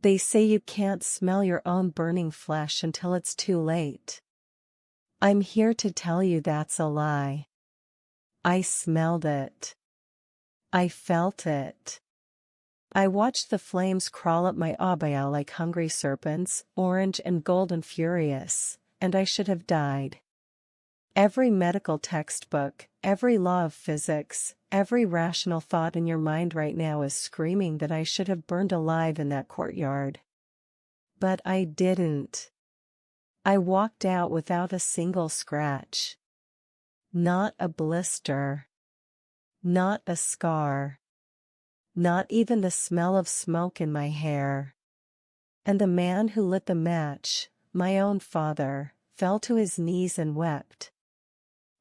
They say you can't smell your own burning flesh until it's too late. I'm here to tell you that's a lie. I smelled it. I felt it. I watched the flames crawl up my abaya like hungry serpents, orange and gold and furious, and I should have died. Every medical textbook, every law of physics, every rational thought in your mind right now is screaming that I should have burned alive in that courtyard. But I didn't. I walked out without a single scratch. Not a blister. Not a scar. Not even the smell of smoke in my hair. And the man who lit the match, my own father, fell to his knees and wept.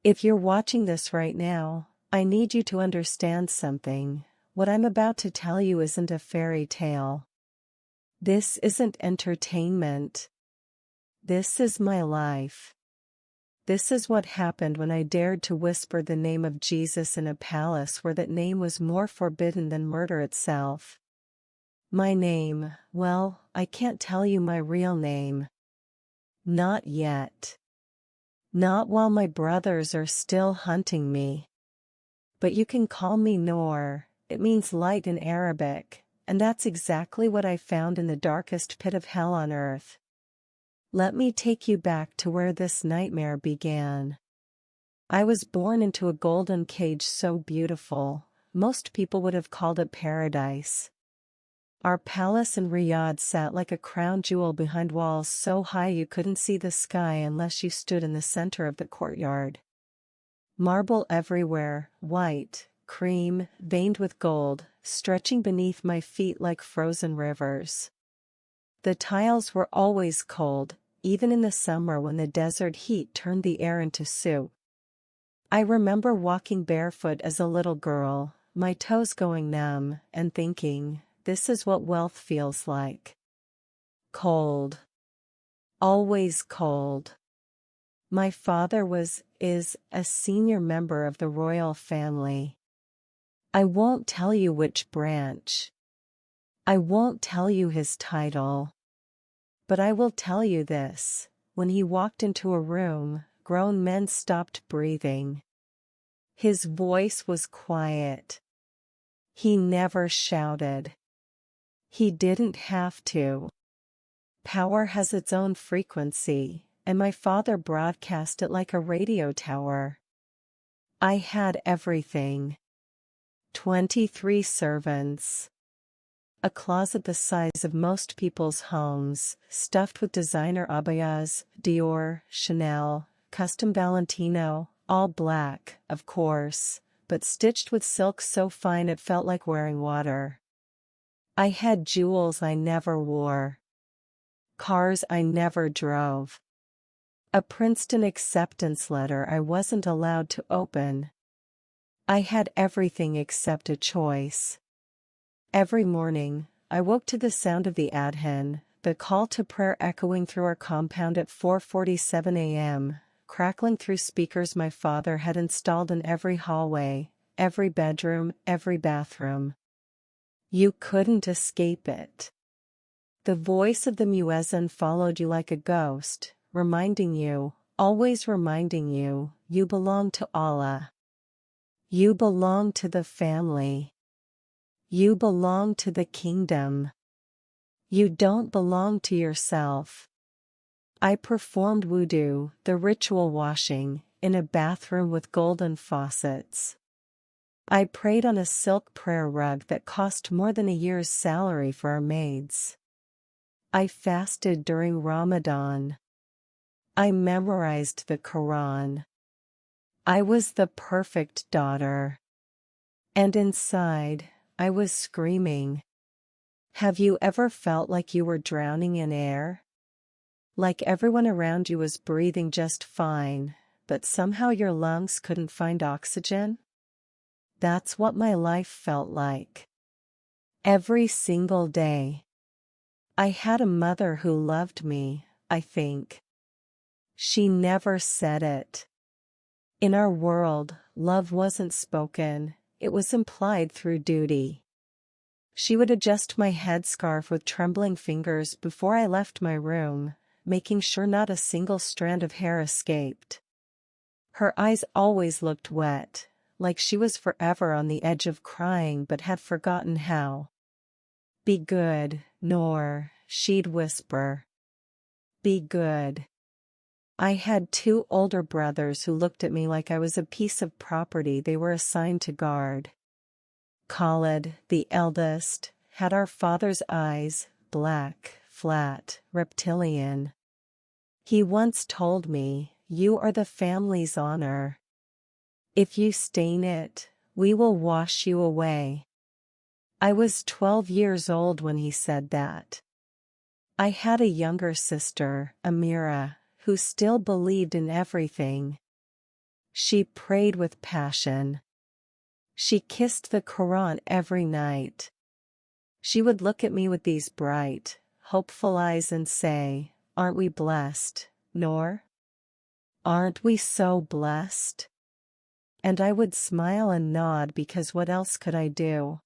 If you're watching this right now, I need you to understand something. What I'm about to tell you isn't a fairy tale. This isn't entertainment. This is my life. This is what happened when I dared to whisper the name of Jesus in a palace where that name was more forbidden than murder itself. My name, well, I can't tell you my real name. Not yet. Not while my brothers are still hunting me. But you can call me Noor, it means light in Arabic, and that's exactly what I found in the darkest pit of hell on earth. Let me take you back to where this nightmare began. I was born into a golden cage so beautiful, most people would have called it paradise. Our palace in Riyadh sat like a crown jewel behind walls so high you couldn't see the sky unless you stood in the center of the courtyard. Marble everywhere, white, cream, veined with gold, stretching beneath my feet like frozen rivers. The tiles were always cold, even in the summer when the desert heat turned the air into soup. I remember walking barefoot as a little girl, my toes going numb, and thinking, this is what wealth feels like. Cold. Always cold. My father is a senior member of the royal family. I won't tell you which branch. I won't tell you his title. But I will tell you this, when he walked into a room, grown men stopped breathing. His voice was quiet. He never shouted. He didn't have to. Power has its own frequency, and my father broadcast it like a radio tower. I had everything. 23 servants. A closet the size of most people's homes, stuffed with designer abayas, Dior, Chanel, custom Valentino, all black, of course, but stitched with silk so fine it felt like wearing water. I had jewels I never wore. Cars I never drove. A Princeton acceptance letter I wasn't allowed to open. I had everything except a choice. Every morning, I woke to the sound of the adhan, the call to prayer echoing through our compound at 4:47 a.m., crackling through speakers my father had installed in every hallway, every bedroom, every bathroom. You couldn't escape it. The voice of the muezzin followed you like a ghost, reminding you, always reminding you, you belong to Allah. You belong to the family. You belong to the kingdom. You don't belong to yourself. I performed wudu, the ritual washing, in a bathroom with golden faucets. I prayed on a silk prayer rug that cost more than a year's salary for our maids. I fasted during Ramadan. I memorized the Quran. I was the perfect daughter. And inside, I was screaming. Have you ever felt like you were drowning in air? Like everyone around you was breathing just fine, but somehow your lungs couldn't find oxygen? That's what my life felt like. Every single day. I had a mother who loved me, I think. She never said it. In our world, love wasn't spoken, it was implied through duty. She would adjust my headscarf with trembling fingers before I left my room, making sure not a single strand of hair escaped. Her eyes always looked wet, like she was forever on the edge of crying but had forgotten how. "Be good, Nor," she'd whisper. "Be good." I had two older brothers who looked at me like I was a piece of property they were assigned to guard. Khalid, the eldest, had our father's eyes, black, flat, reptilian. He once told me, "You are the family's honor. If you stain it, we will wash you away." I was 12 years old when he said that. I had a younger sister, Amira, who still believed in everything. She prayed with passion. She kissed the Quran every night. She would look at me with these bright, hopeful eyes and say, "Aren't we blessed, Noor? Aren't we so blessed?" And I would smile and nod because what else could I do?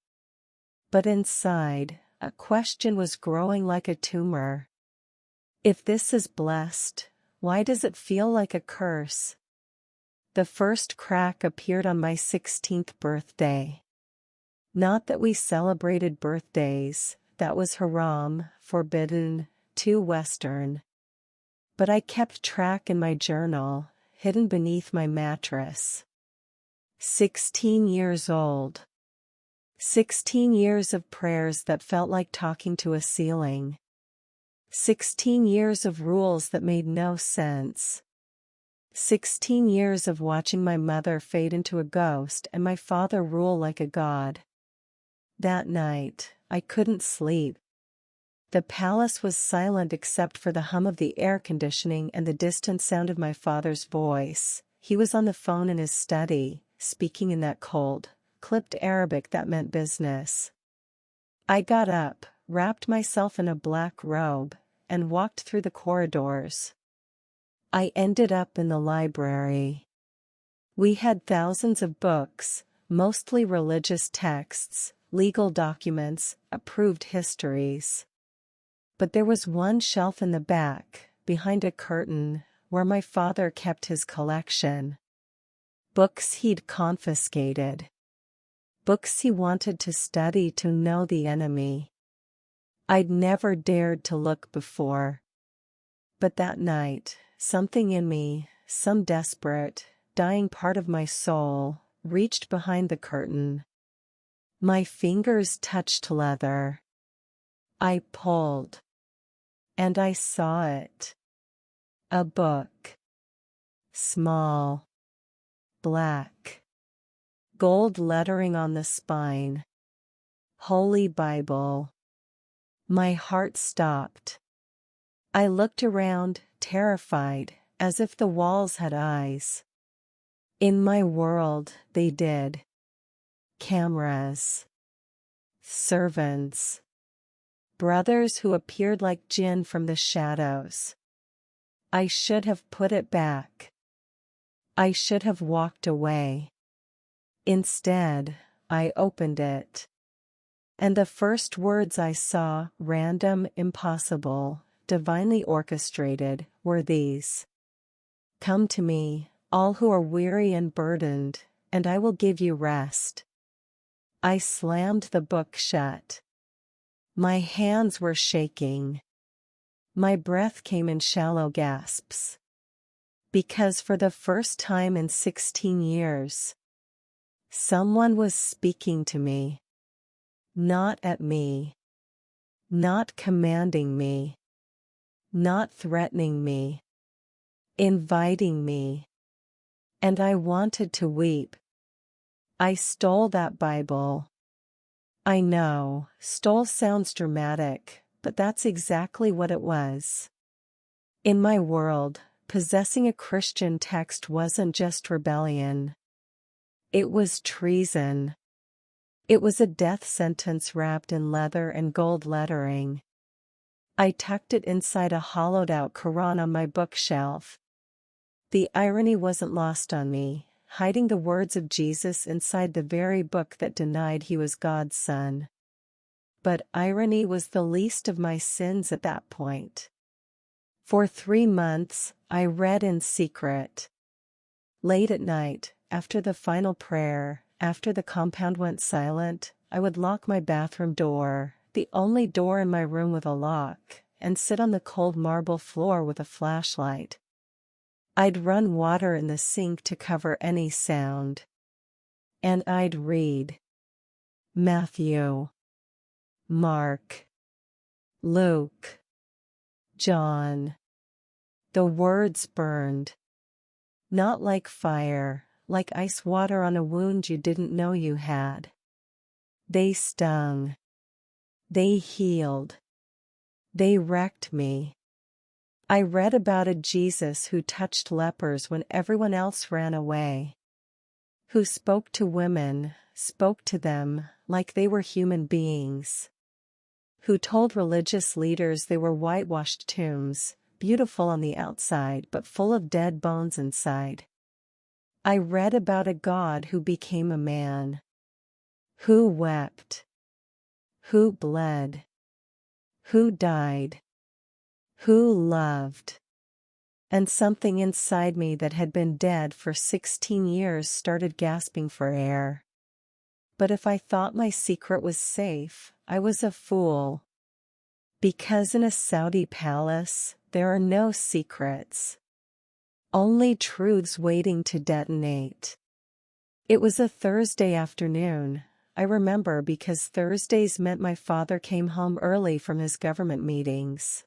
But inside, a question was growing like a tumor. If this is blessed, why does it feel like a curse? The first crack appeared on my 16th birthday. Not that we celebrated birthdays, that was haram, forbidden, too Western. But I kept track in my journal, hidden beneath my mattress. 16 years old. 16 years of prayers that felt like talking to a ceiling. 16 years of rules that made no sense. 16 years of watching my mother fade into a ghost and my father rule like a god. That night, I couldn't sleep. The palace was silent except for the hum of the air conditioning and the distant sound of my father's voice. He was on the phone in his study, speaking in that cold, clipped Arabic that meant business. I got up, wrapped myself in a black robe, and walked through the corridors. I ended up in the library. We had thousands of books, mostly religious texts, legal documents, approved histories. But there was one shelf in the back, behind a curtain, where my father kept his collection. Books he'd confiscated. Books he wanted to study to know the enemy. I'd never dared to look before. But that night, something in me, some desperate, dying part of my soul, reached behind the curtain. My fingers touched leather. I pulled. And I saw it. A book. Small. Black. Gold lettering on the spine. Holy Bible. My heart stopped. I looked around, terrified, as if the walls had eyes. In my world, they did. Cameras. Servants. Brothers who appeared like jinn from the shadows. I should have put it back. I should have walked away. Instead, I opened it. And the first words I saw, random, impossible, divinely orchestrated, were these. "Come to me, all who are weary and burdened, and I will give you rest." I slammed the book shut. My hands were shaking. My breath came in shallow gasps. Because for the first time in 16 years, someone was speaking to me. Not at me. Not commanding me. Not threatening me. Inviting me. And I wanted to weep. I stole that Bible. I know, stole sounds dramatic, but that's exactly what it was. In my world, possessing a Christian text wasn't just rebellion. It was treason. It was a death sentence wrapped in leather and gold lettering. I tucked it inside a hollowed-out Quran on my bookshelf. The irony wasn't lost on me, hiding the words of Jesus inside the very book that denied he was God's son. But irony was the least of my sins at that point. For 3 months, I read in secret. Late at night, after the final prayer, after the compound went silent, I would lock my bathroom door, the only door in my room with a lock, and sit on the cold marble floor with a flashlight. I'd run water in the sink to cover any sound. And I'd read Matthew, Mark, Luke, John. The words burned. Not like fire, like ice water on a wound you didn't know you had. They stung. They healed. They wrecked me. I read about a Jesus who touched lepers when everyone else ran away. Who spoke to women, spoke to them like they were human beings. Who told religious leaders they were whitewashed tombs, beautiful on the outside but full of dead bones inside. I read about a God who became a man. Who wept. Who bled. Who died. Who loved. And something inside me that had been dead for 16 years started gasping for air. But if I thought my secret was safe, I was a fool. Because in a Saudi palace, there are no secrets. Only truths waiting to detonate. It was a Thursday afternoon, I remember, because Thursdays meant my father came home early from his government meetings.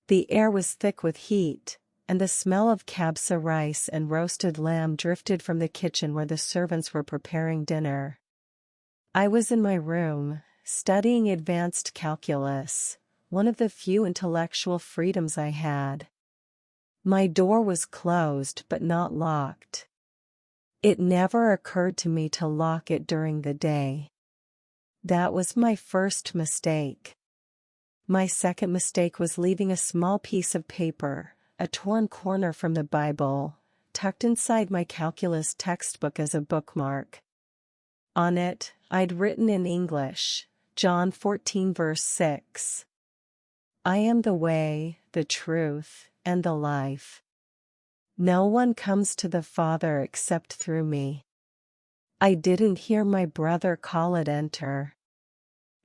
The air was thick with heat, and the smell of kabsa rice and roasted lamb drifted from the kitchen where the servants were preparing dinner. I was in my room, studying advanced calculus, one of the few intellectual freedoms I had. My door was closed but not locked. It never occurred to me to lock it during the day. That was my first mistake. My second mistake was leaving a small piece of paper, a torn corner from the Bible, tucked inside my calculus textbook as a bookmark. On it, I'd written in English, John 14 verse 6. I am the way, the truth, and the life. No one comes to the Father except through me. I didn't hear my brother Khalid enter.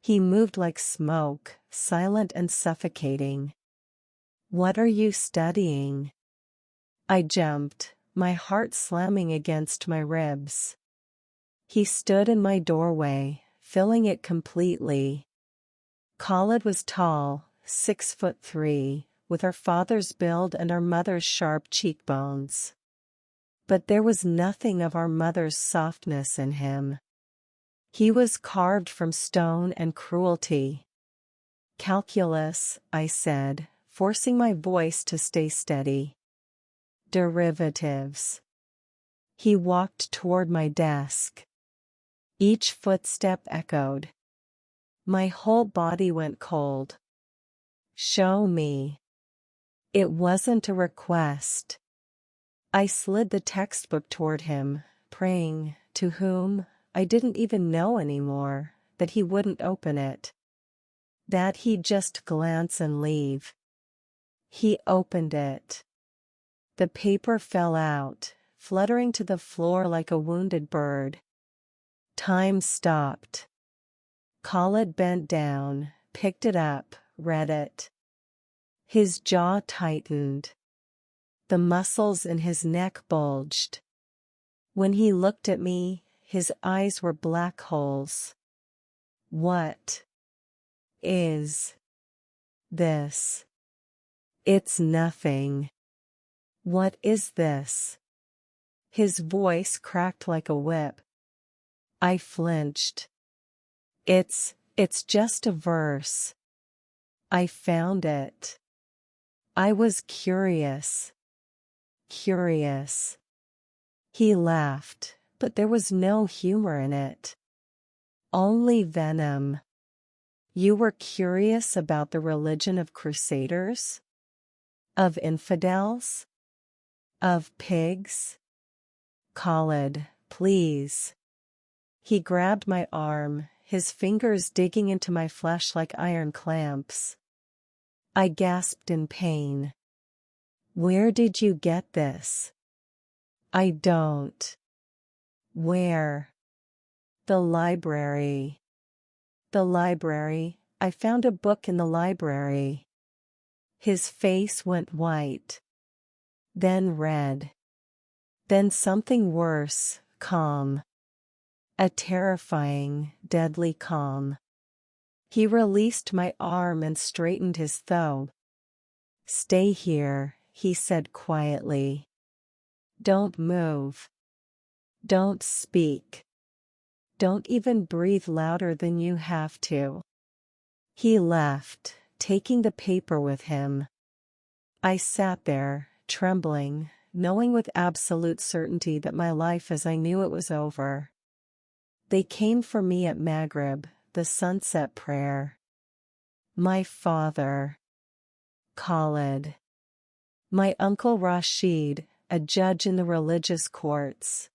He moved like smoke, silent and suffocating. What are you studying? I jumped, my heart slamming against my ribs. He stood in my doorway, filling it completely. Khalid was tall, 6'3", with our father's build and our mother's sharp cheekbones. But there was nothing of our mother's softness in him. He was carved from stone and cruelty. Calculus, I said, forcing my voice to stay steady. Derivatives. He walked toward my desk. Each footstep echoed. My whole body went cold. Show me. It wasn't a request. I slid the textbook toward him, praying, to whom, I didn't even know anymore, that he wouldn't open it. That he'd just glance and leave. He opened it. The paper fell out, fluttering to the floor like a wounded bird. Time stopped. Khalid bent down, picked it up, read it. His jaw tightened. The muscles in his neck bulged. When he looked at me, his eyes were black holes. What is this? It's nothing. What is this? His voice cracked like a whip. I flinched. It's just a verse. I found it. I was curious. Curious. He laughed, but there was no humor in it. Only venom. You were curious about the religion of crusaders? Of infidels? Of pigs? Khalid, please. He grabbed my arm, his fingers digging into my flesh like iron clamps. I gasped in pain. "Where did you get this?" "I don't." "Where?" "The library." "The library? I found a book in the library." His face went white. Then red. Then something worse, calm. A terrifying, deadly calm. He released my arm and straightened his throat. "Stay here," he said quietly. "Don't move. Don't speak. Don't even breathe louder than you have to." He left, taking the paper with him. I sat there, trembling, knowing with absolute certainty that my life as I knew it was over. They came for me at Maghrib, the sunset prayer. My father, Khalid. My uncle Rashid, a judge in the religious courts.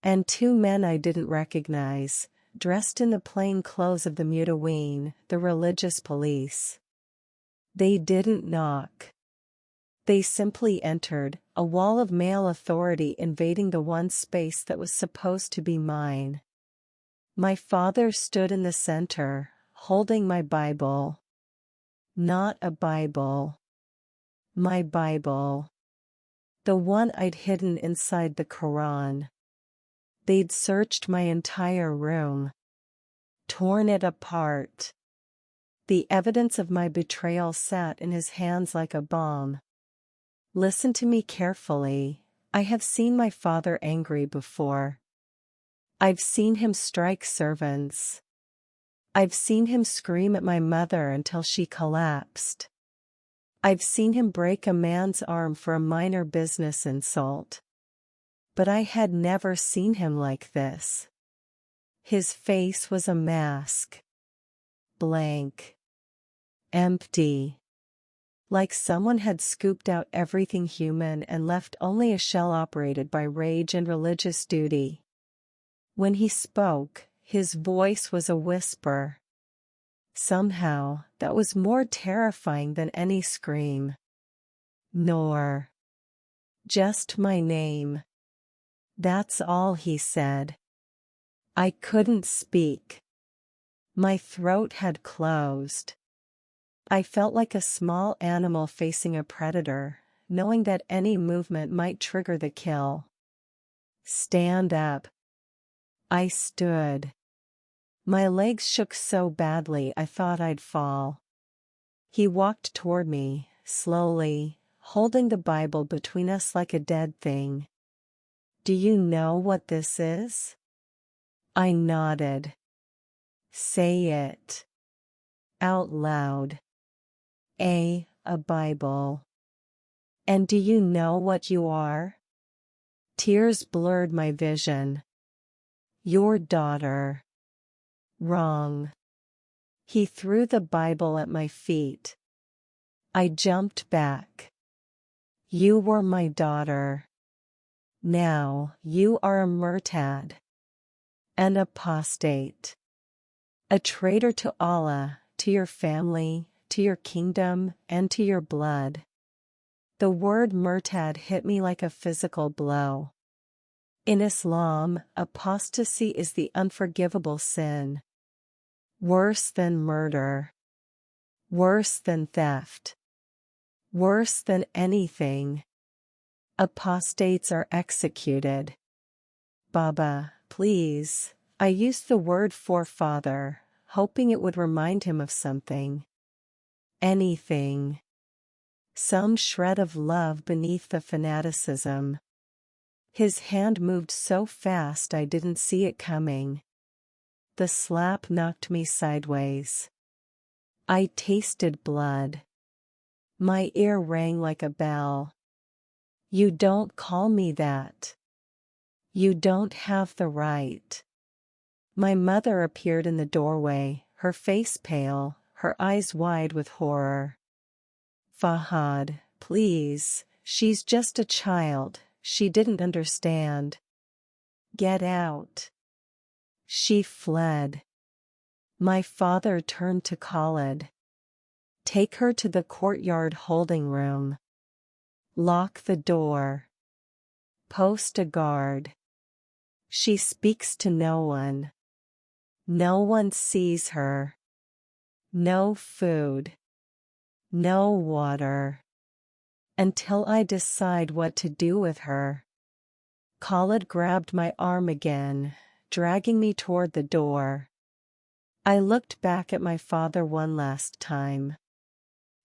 And two men I didn't recognize, dressed in the plain clothes of the Mutaween, the religious police. They didn't knock. They simply entered, a wall of male authority invading the one space that was supposed to be mine. My father stood in the center, holding my Bible. Not a Bible. My Bible. The one I'd hidden inside the Quran. They'd searched my entire room. Torn it apart. The evidence of my betrayal sat in his hands like a bomb. Listen to me carefully. I have seen my father angry before. I've seen him strike servants. I've seen him scream at my mother until she collapsed. I've seen him break a man's arm for a minor business insult. But I had never seen him like this. His face was a mask. Blank. Empty. Like someone had scooped out everything human and left only a shell operated by rage and religious duty. When he spoke, his voice was a whisper. Somehow, that was more terrifying than any scream. Noor. Just my name. That's all he said. I couldn't speak. My throat had closed. I felt like a small animal facing a predator, knowing that any movement might trigger the kill. Stand up. I stood. My legs shook so badly I thought I'd fall. He walked toward me, slowly, holding the Bible between us like a dead thing. "Do you know what this is?" I nodded. "Say it. Out loud." A Bible. "And do you know what you are?" Tears blurred my vision. "Your daughter." Wrong. He threw the Bible at my feet. I jumped back. "You were my daughter. Now you are a murtad. An apostate. A traitor to Allah, to your family, to your kingdom, and to your blood." The word murtad hit me like a physical blow. In Islam, apostasy is the unforgivable sin. Worse than murder. Worse than theft. Worse than anything. Apostates are executed. "Baba, please." I used the word forefather, hoping it would remind him of something. Anything. Some shred of love beneath the fanaticism. His hand moved so fast I didn't see it coming. The slap knocked me sideways. I tasted blood. My ear rang like a bell. "You don't call me that. You don't have the right." My mother appeared in the doorway, her face pale, her eyes wide with horror. "Fahad, please, she's just a child, she didn't understand. Get out." She fled. My father turned to Khalid. Take her to the courtyard holding room. Lock the door. Post a guard. She speaks to no one. No one sees her. No food. No water. Until I decide what to do with her. Khalid grabbed my arm again, dragging me toward the door. I looked back at my father one last time.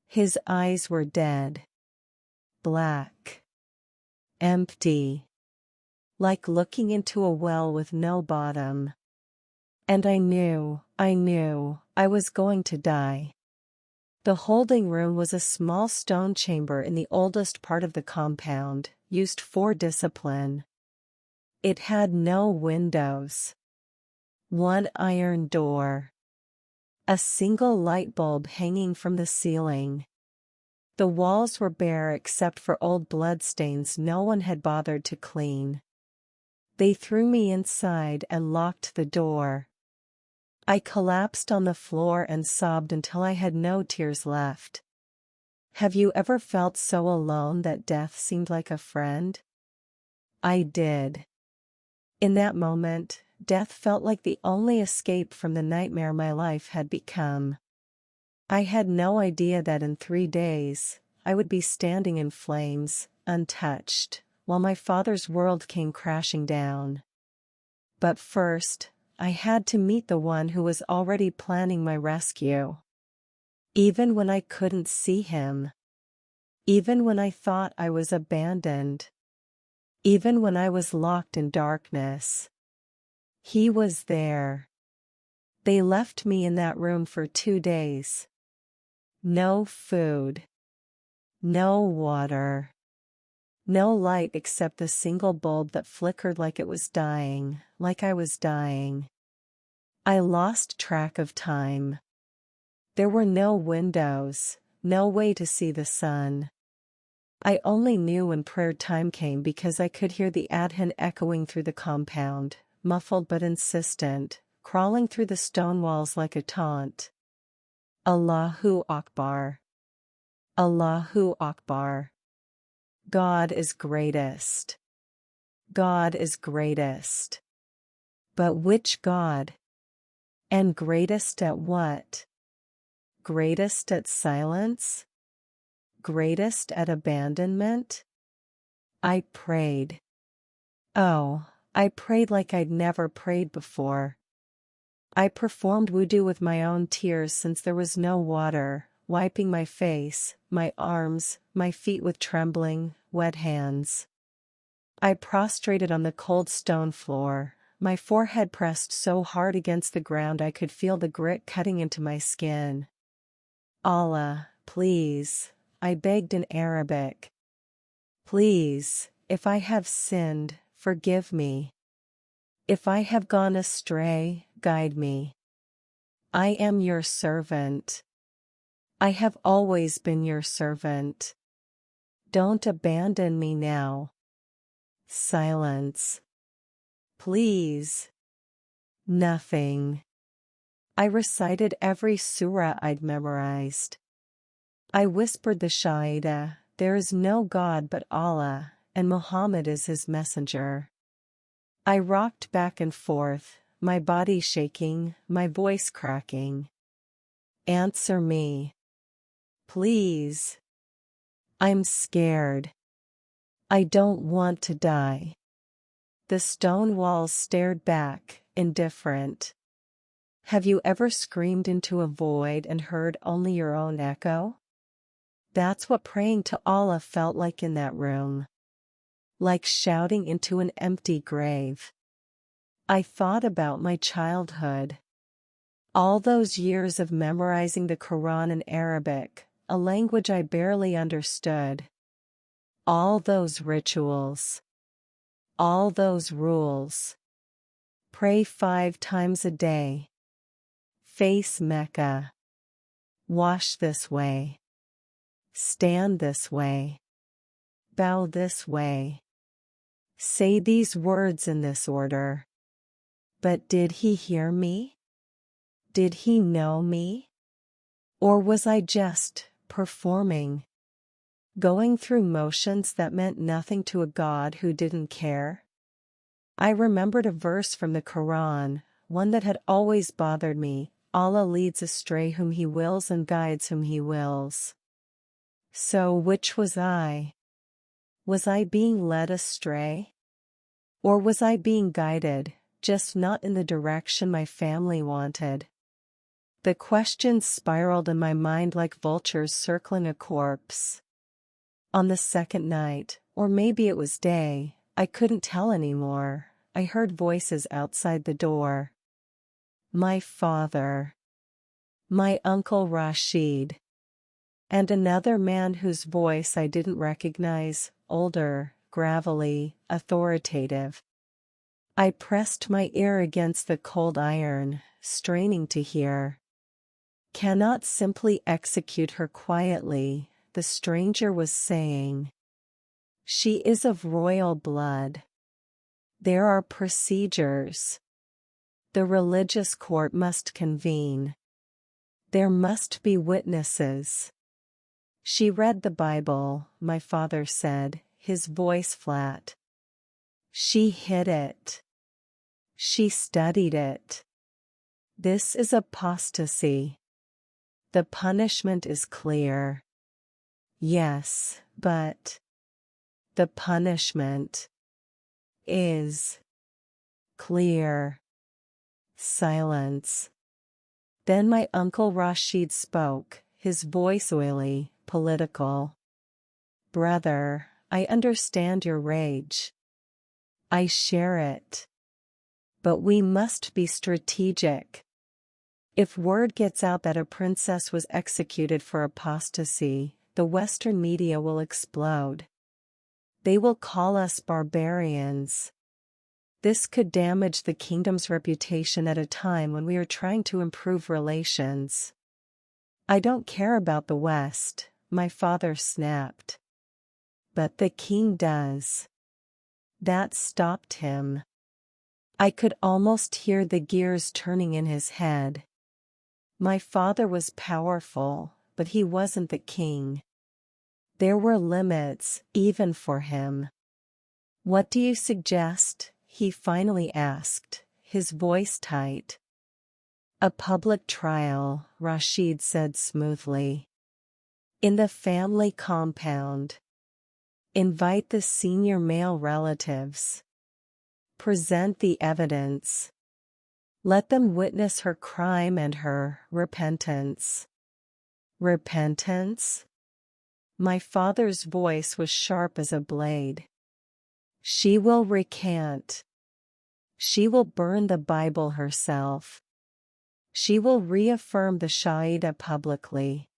His eyes were dead. Black. Empty. Like looking into a well with no bottom. And I knew I was going to die. The holding room was a small stone chamber in the oldest part of the compound, used for discipline. It had no windows. One iron door. A single light bulb hanging from the ceiling. The walls were bare except for old bloodstains no one had bothered to clean. They threw me inside and locked the door. I collapsed on the floor and sobbed until I had no tears left. Have you ever felt so alone that death seemed like a friend? I did. In that moment, death felt like the only escape from the nightmare my life had become. I had no idea that in 3 days, I would be standing in flames, untouched, while my father's world came crashing down. But first, I had to meet the one who was already planning my rescue. Even when I couldn't see him. Even when I thought I was abandoned. Even when I was locked in darkness. He was there. They left me in that room for 2 days. No food. No water. No light except the single bulb that flickered like it was dying, like I was dying. I lost track of time. There were no windows, no way to see the sun. I only knew when prayer time came because I could hear the adhan echoing through the compound, muffled but insistent, crawling through the stone walls like a taunt. Allahu Akbar. Allahu Akbar. God is greatest. God is greatest. But which God? And greatest at what? Greatest at silence? Greatest at abandonment? I prayed. Oh, I prayed like I'd never prayed before. I performed wudu with my own tears since there was no water, wiping my face, my arms, my feet with trembling, wet hands. I prostrated on the cold stone floor, my forehead pressed so hard against the ground I could feel the grit cutting into my skin. Allah, please, I begged in Arabic. Please, if I have sinned, forgive me. If I have gone astray, guide me. I am your servant. I have always been your servant. Don't abandon me now. Silence. Please. Nothing. I recited every surah I'd memorized. I whispered the Shahada, there is no God but Allah, and Muhammad is his messenger. I rocked back and forth, my body shaking, my voice cracking. Answer me. Please. I'm scared. I don't want to die. The stone walls stared back, indifferent. Have you ever screamed into a void and heard only your own echo? That's what praying to Allah felt like in that room. Like shouting into an empty grave. I thought about my childhood. All those years of memorizing the Quran in Arabic, a language I barely understood. All those rituals. All those rules. Pray 5 times a day. Face Mecca. Wash this way. Stand this way. Bow this way. Say these words in this order. But did he hear me? Did he know me? Or was I just performing? Going through motions that meant nothing to a God who didn't care? I remembered a verse from the Quran, one that had always bothered me: Allah leads astray whom he wills and guides whom he wills. So which was I? Was I being led astray? Or was I being guided, just not in the direction my family wanted? The questions spiraled in my mind like vultures circling a corpse. On the second night, or maybe it was day, I couldn't tell anymore, I heard voices outside the door. My father. My Uncle Rashid. And another man whose voice I didn't recognize, older, gravelly, authoritative. I pressed my ear against the cold iron, straining to hear. Cannot simply execute her quietly, the stranger was saying. She is of royal blood. There are procedures. The religious court must convene. There must be witnesses. She read the Bible, my father said, his voice flat. She hid it. She studied it. This is apostasy. The punishment is clear. Yes, but the punishment is clear. Silence. Then my Uncle Rashid spoke, his voice oily, political. Brother, I understand your rage. I share it. But we must be strategic. If word gets out that a princess was executed for apostasy, the Western media will explode. They will call us barbarians. This could damage the kingdom's reputation at a time when we are trying to improve relations. I don't care about the West, my father snapped. But the king does. That stopped him. I could almost hear the gears turning in his head. My father was powerful, but he wasn't the king. There were limits, even for him. What do you suggest? He finally asked, his voice tight. A public trial, Rashid said smoothly. In the family compound. Invite the senior male relatives. Present the evidence. Let them witness her crime and her repentance. Repentance? My father's voice was sharp as a blade. She will recant. She will burn the Bible herself. She will reaffirm the Shahida publicly.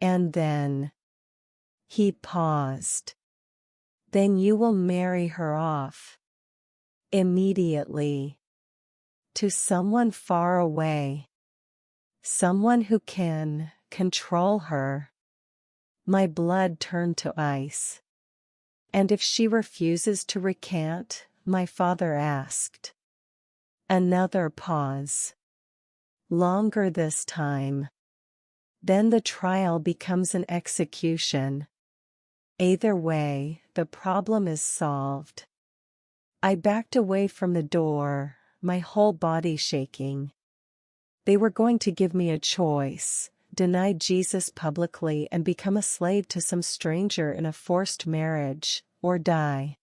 And then. He paused. Then you will marry her off. Immediately. To someone far away. Someone who can control her. My blood turned to ice. And if she refuses to recant? My father asked. Another pause. Longer this time. Then the trial becomes an execution. Either way, the problem is solved. I backed away from the door, my whole body shaking. They were going to give me a choice: deny Jesus publicly and become a slave to some stranger in a forced marriage, or die.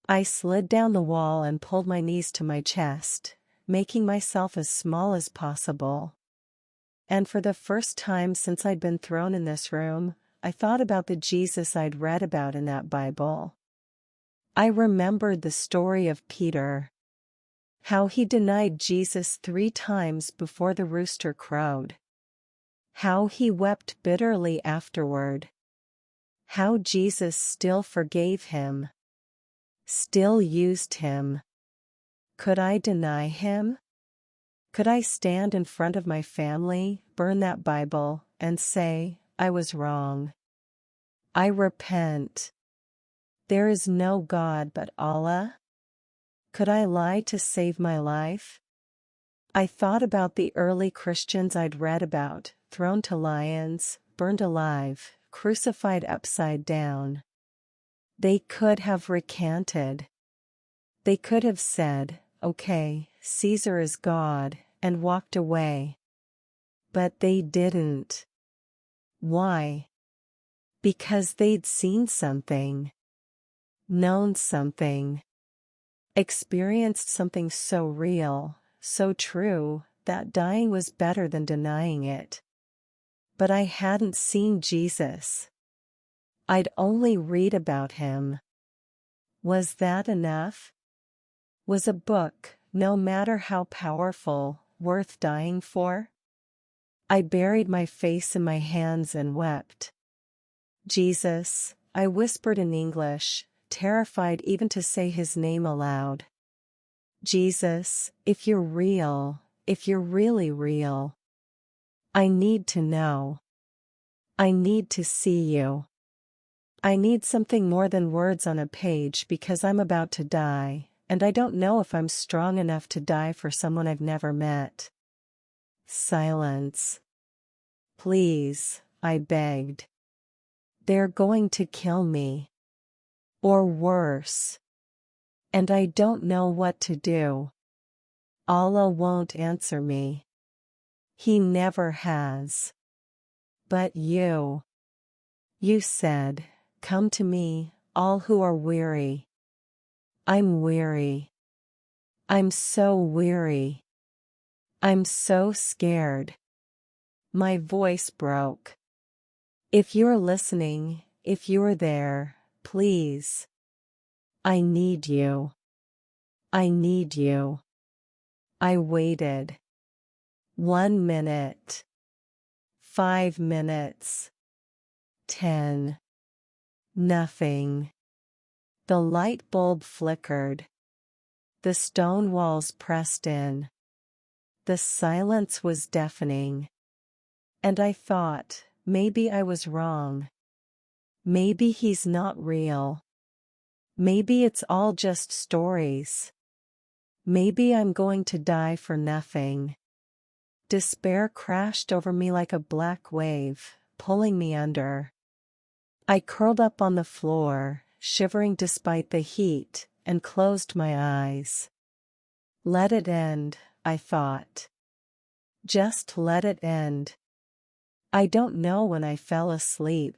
I slid down the wall and pulled my knees to my chest, making myself as small as possible. And for the first time since I'd been thrown in this room, I thought about the Jesus I'd read about in that Bible. I remembered the story of Peter. How he denied Jesus 3 times before the rooster crowed. How he wept bitterly afterward. How Jesus still forgave him. Still used him. Could I deny him? Could I stand in front of my family, burn that Bible, and say, I was wrong? I repent. There is no God but Allah? Could I lie to save my life? I thought about the early Christians I'd read about, thrown to lions, burned alive, crucified upside down. They could have recanted. They could have said, "Okay, Caesar is God," and walked away. But they didn't. Why? Because they'd seen something, known something, experienced something so real, so true, that dying was better than denying it. But I hadn't seen Jesus. I'd only read about him. Was that enough? Was a book, no matter how powerful, worth dying for? I buried my face in my hands and wept. "Jesus," I whispered in English, terrified even to say his name aloud. "Jesus, if you're real, if you're really real, I need to know. I need to see you. I need something more than words on a page because I'm about to die, and I don't know if I'm strong enough to die for someone I've never met." Silence. "Please," I begged. "They're going to kill me. Or worse. And I don't know what to do. Allah won't answer me. He never has. But you. You said, 'Come to me, all who are weary.' I'm weary. I'm so weary. I'm so scared." My voice broke. "If you're listening, if you're there, please. I need you. I need you." I waited. 1 minute. 5 minutes. 10. Nothing. The light bulb flickered. The stone walls pressed in. The silence was deafening. And I thought, maybe I was wrong. Maybe he's not real. Maybe it's all just stories. Maybe I'm going to die for nothing. Despair crashed over me like a black wave, pulling me under. I curled up on the floor, shivering despite the heat, and closed my eyes. Let it end, I thought. Just let it end. I don't know when I fell asleep.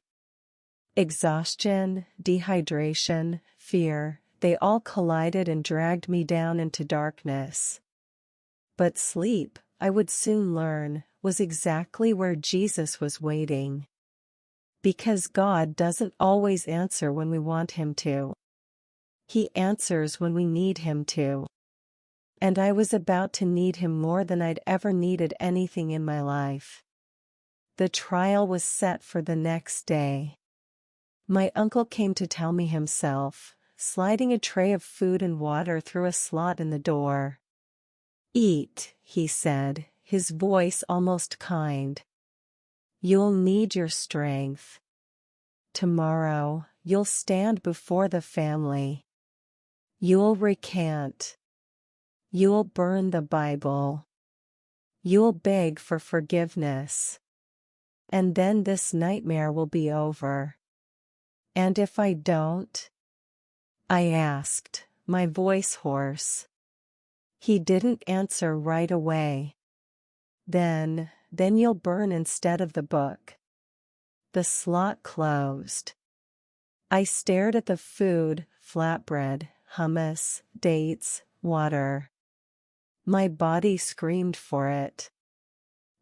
Exhaustion, dehydration, fear, they all collided and dragged me down into darkness. But sleep, I would soon learn, was exactly where Jesus was waiting. Because God doesn't always answer when we want him to. He answers when we need him to. And I was about to need him more than I'd ever needed anything in my life. The trial was set for the next day. My uncle came to tell me himself, sliding a tray of food and water through a slot in the door. "Eat," he said, his voice almost kind. "You'll need your strength. Tomorrow, you'll stand before the family. You'll recant. You'll burn the Bible. You'll beg for forgiveness. And then this nightmare will be over." "And if I don't?" I asked, my voice hoarse. He didn't answer right away. Then you'll burn instead of the book." The slot closed. I stared at the food, flatbread, hummus, dates, water. My body screamed for it.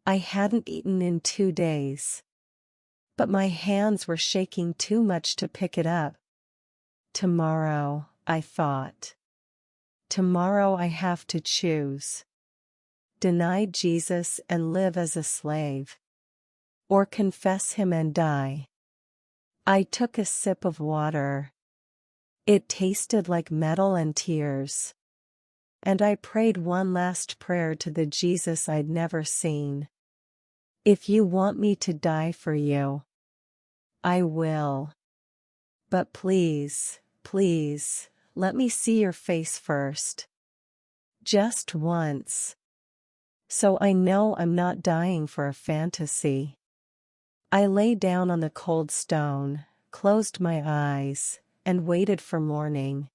I hadn't eaten in 2 days. But my hands were shaking too much to pick it up. Tomorrow, I thought. Tomorrow I have to choose. Deny Jesus and live as a slave. Or confess him and die. I took a sip of water. It tasted like metal and tears. And I prayed one last prayer to the Jesus I'd never seen. "If you want me to die for you, I will. But please, please, let me see your face first. Just once. So I know I'm not dying for a fantasy. I lay down on the cold stone, closed my eyes, and waited for morning.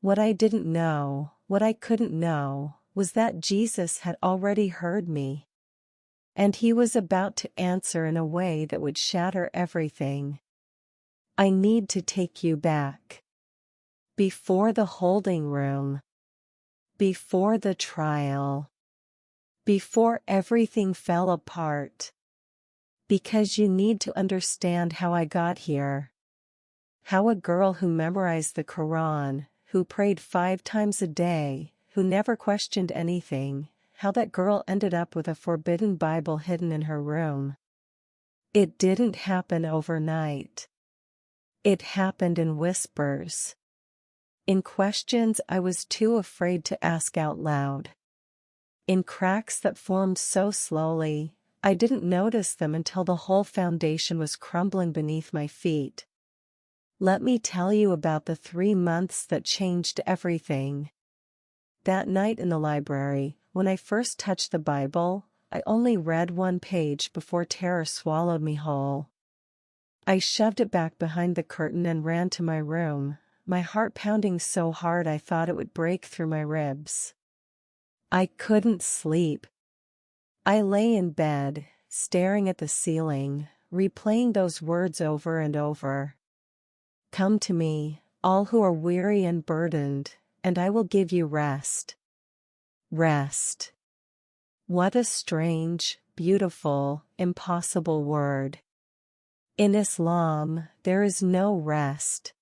What I didn't know, what I couldn't know, was that Jesus had already heard me. And he was about to answer in a way that would shatter everything. I need to take you back. Before the holding room. Before the trial. Before everything fell apart. Because you need to understand how I got here. How a girl who memorized the Quran, who prayed 5 times a day, who never questioned anything, how that girl ended up with a forbidden Bible hidden in her room. It didn't happen overnight. It happened in whispers. In questions I was too afraid to ask out loud. In cracks that formed so slowly, I didn't notice them until the whole foundation was crumbling beneath my feet. Let me tell you about the 3 months that changed everything. That night in the library, when I first touched the Bible, I only read 1 page before terror swallowed me whole. I shoved it back behind the curtain and ran to my room, my heart pounding so hard I thought it would break through my ribs. I couldn't sleep. I lay in bed, staring at the ceiling, replaying those words over and over. Come to me, all who are weary and burdened, and I will give you rest. Rest. What a strange, beautiful, impossible word. In Islam, there is no rest.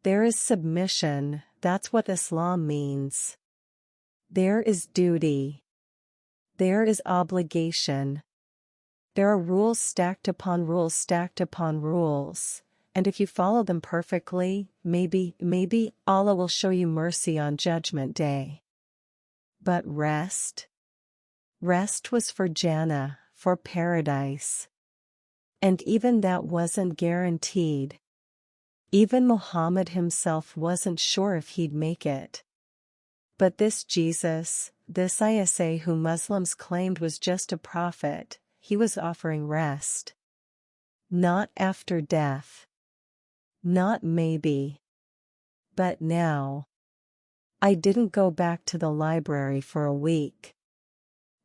There is submission, that's what Islam means. There is duty. There is obligation. There are rules stacked upon rules stacked upon rules, and if you follow them perfectly, maybe Allah will show you mercy on Judgment Day. But rest? Rest was for Jannah, for paradise. And even that wasn't guaranteed. Even Muhammad himself wasn't sure if he'd make it. But this Jesus, this Isa who Muslims claimed was just a prophet, he was offering rest. Not after death. Not maybe. But now. I didn't go back to the library for a week.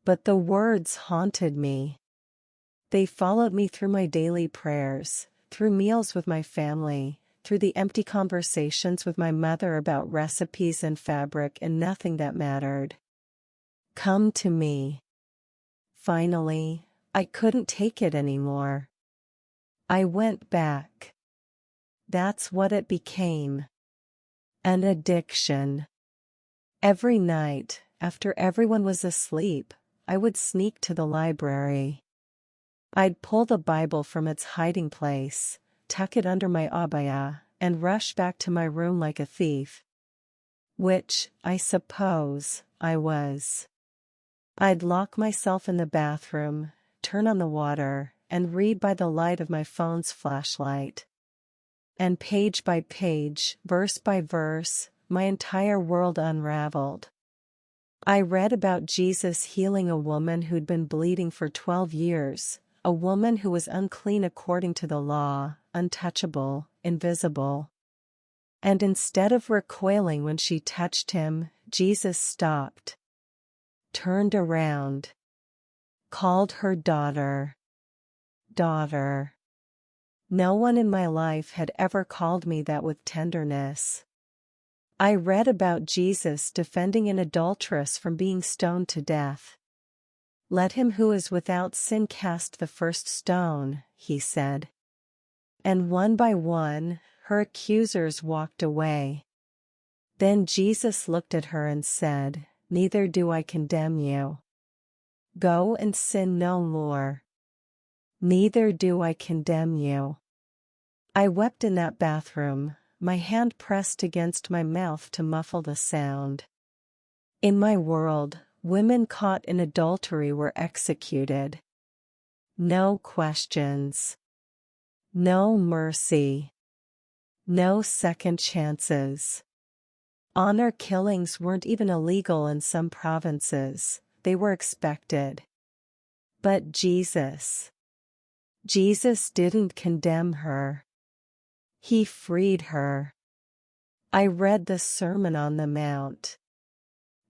But the words haunted me. They followed me through my daily prayers, through meals with my family, through the empty conversations with my mother about recipes and fabric and nothing that mattered. Come to me. Finally, I couldn't take it anymore. I went back. That's what it became. An addiction. Every night, after everyone was asleep, I would sneak to the library. I'd pull the Bible from its hiding place, tuck it under my abaya, and rush back to my room like a thief. Which, I suppose, I was. I'd lock myself in the bathroom, turn on the water, and read by the light of my phone's flashlight. And page by page, verse by verse, my entire world unraveled. I read about Jesus healing a woman who'd been bleeding for 12 years, a woman who was unclean according to the law, untouchable, invisible. And instead of recoiling when she touched him, Jesus stopped. Turned around. Called her daughter. Daughter. No one in my life had ever called me that with tenderness. I read about Jesus defending an adulteress from being stoned to death. Let him who is without sin cast the first stone, he said. And one by one, her accusers walked away. Then Jesus looked at her and said, Neither do I condemn you. Go and sin no more. Neither do I condemn you. I wept in that bathroom, my hand pressed against my mouth to muffle the sound. In my world, women caught in adultery were executed. No questions. No mercy. No second chances. Honor killings weren't even illegal in some provinces, they were expected. But Jesus didn't condemn her. He freed her. I read the Sermon on the Mount.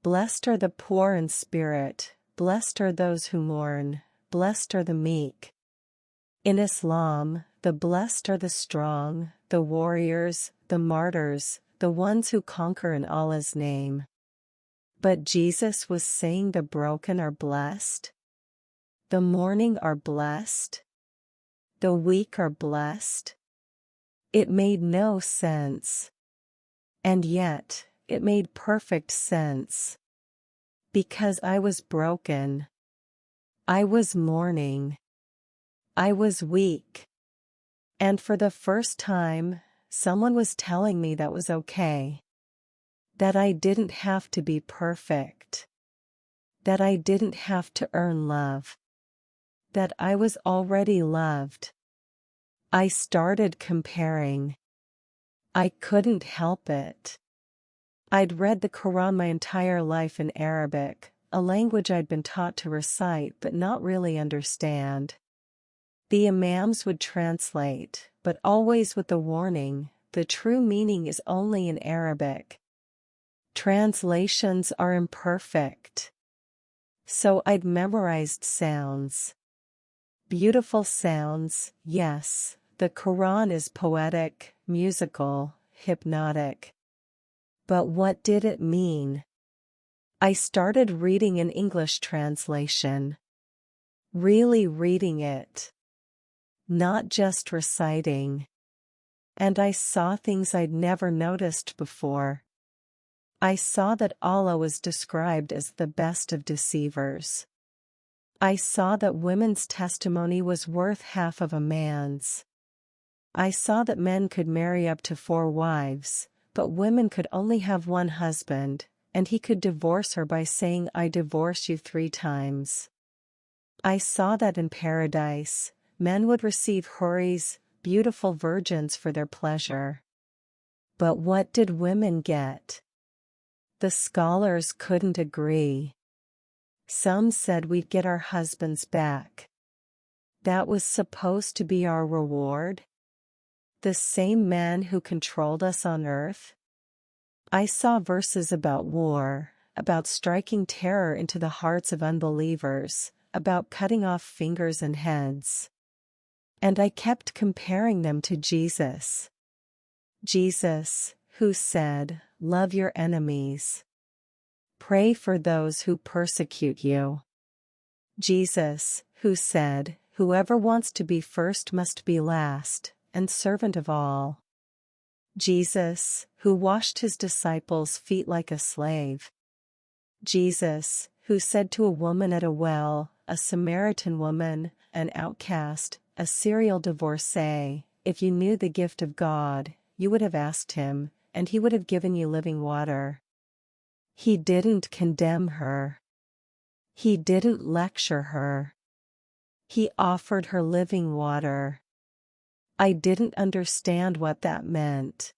Blessed are the poor in spirit, blessed are those who mourn, blessed are the meek. In Islam, the blessed are the strong, the warriors, the martyrs, the ones who conquer in Allah's name. But Jesus was saying the broken are blessed. The mourning are blessed. The weak are blessed. It made no sense. And yet, it made perfect sense. Because I was broken. I was mourning. I was weak. And for the first time, someone was telling me that was okay. That I didn't have to be perfect. That I didn't have to earn love. That I was already loved. I started comparing. I couldn't help it. I'd read the Quran my entire life in Arabic, a language I'd been taught to recite but not really understand. The Imams would translate, but always with the warning, the true meaning is only in Arabic. Translations are imperfect. So I'd memorized sounds. Beautiful sounds, yes, the Quran is poetic, musical, hypnotic. But what did it mean? I started reading an English translation. Really reading it. Not just reciting. And I saw things I'd never noticed before. I saw that Allah was described as the best of deceivers. I saw that women's testimony was worth half of a man's. I saw that men could marry up to 4 wives, but women could only have one husband, and he could divorce her by saying I divorce you 3 times. I saw that in paradise, men would receive houris, beautiful virgins for their pleasure. But what did women get? The scholars couldn't agree. Some said we'd get our husbands back. That was supposed to be our reward? The same man who controlled us on earth? I saw verses about war, about striking terror into the hearts of unbelievers, about cutting off fingers and heads. And I kept comparing them to Jesus. Jesus, who said, "Love your enemies. Pray for those who persecute you." Jesus, who said, "Whoever wants to be first must be last, and servant of all." Jesus, who washed his disciples' feet like a slave. Jesus, who said to a woman at a well, a Samaritan woman, an outcast, a serial divorcee, "If you knew the gift of God, you would have asked him, and he would have given you living water." He didn't condemn her. He didn't lecture her. He offered her living water. I didn't understand what that meant.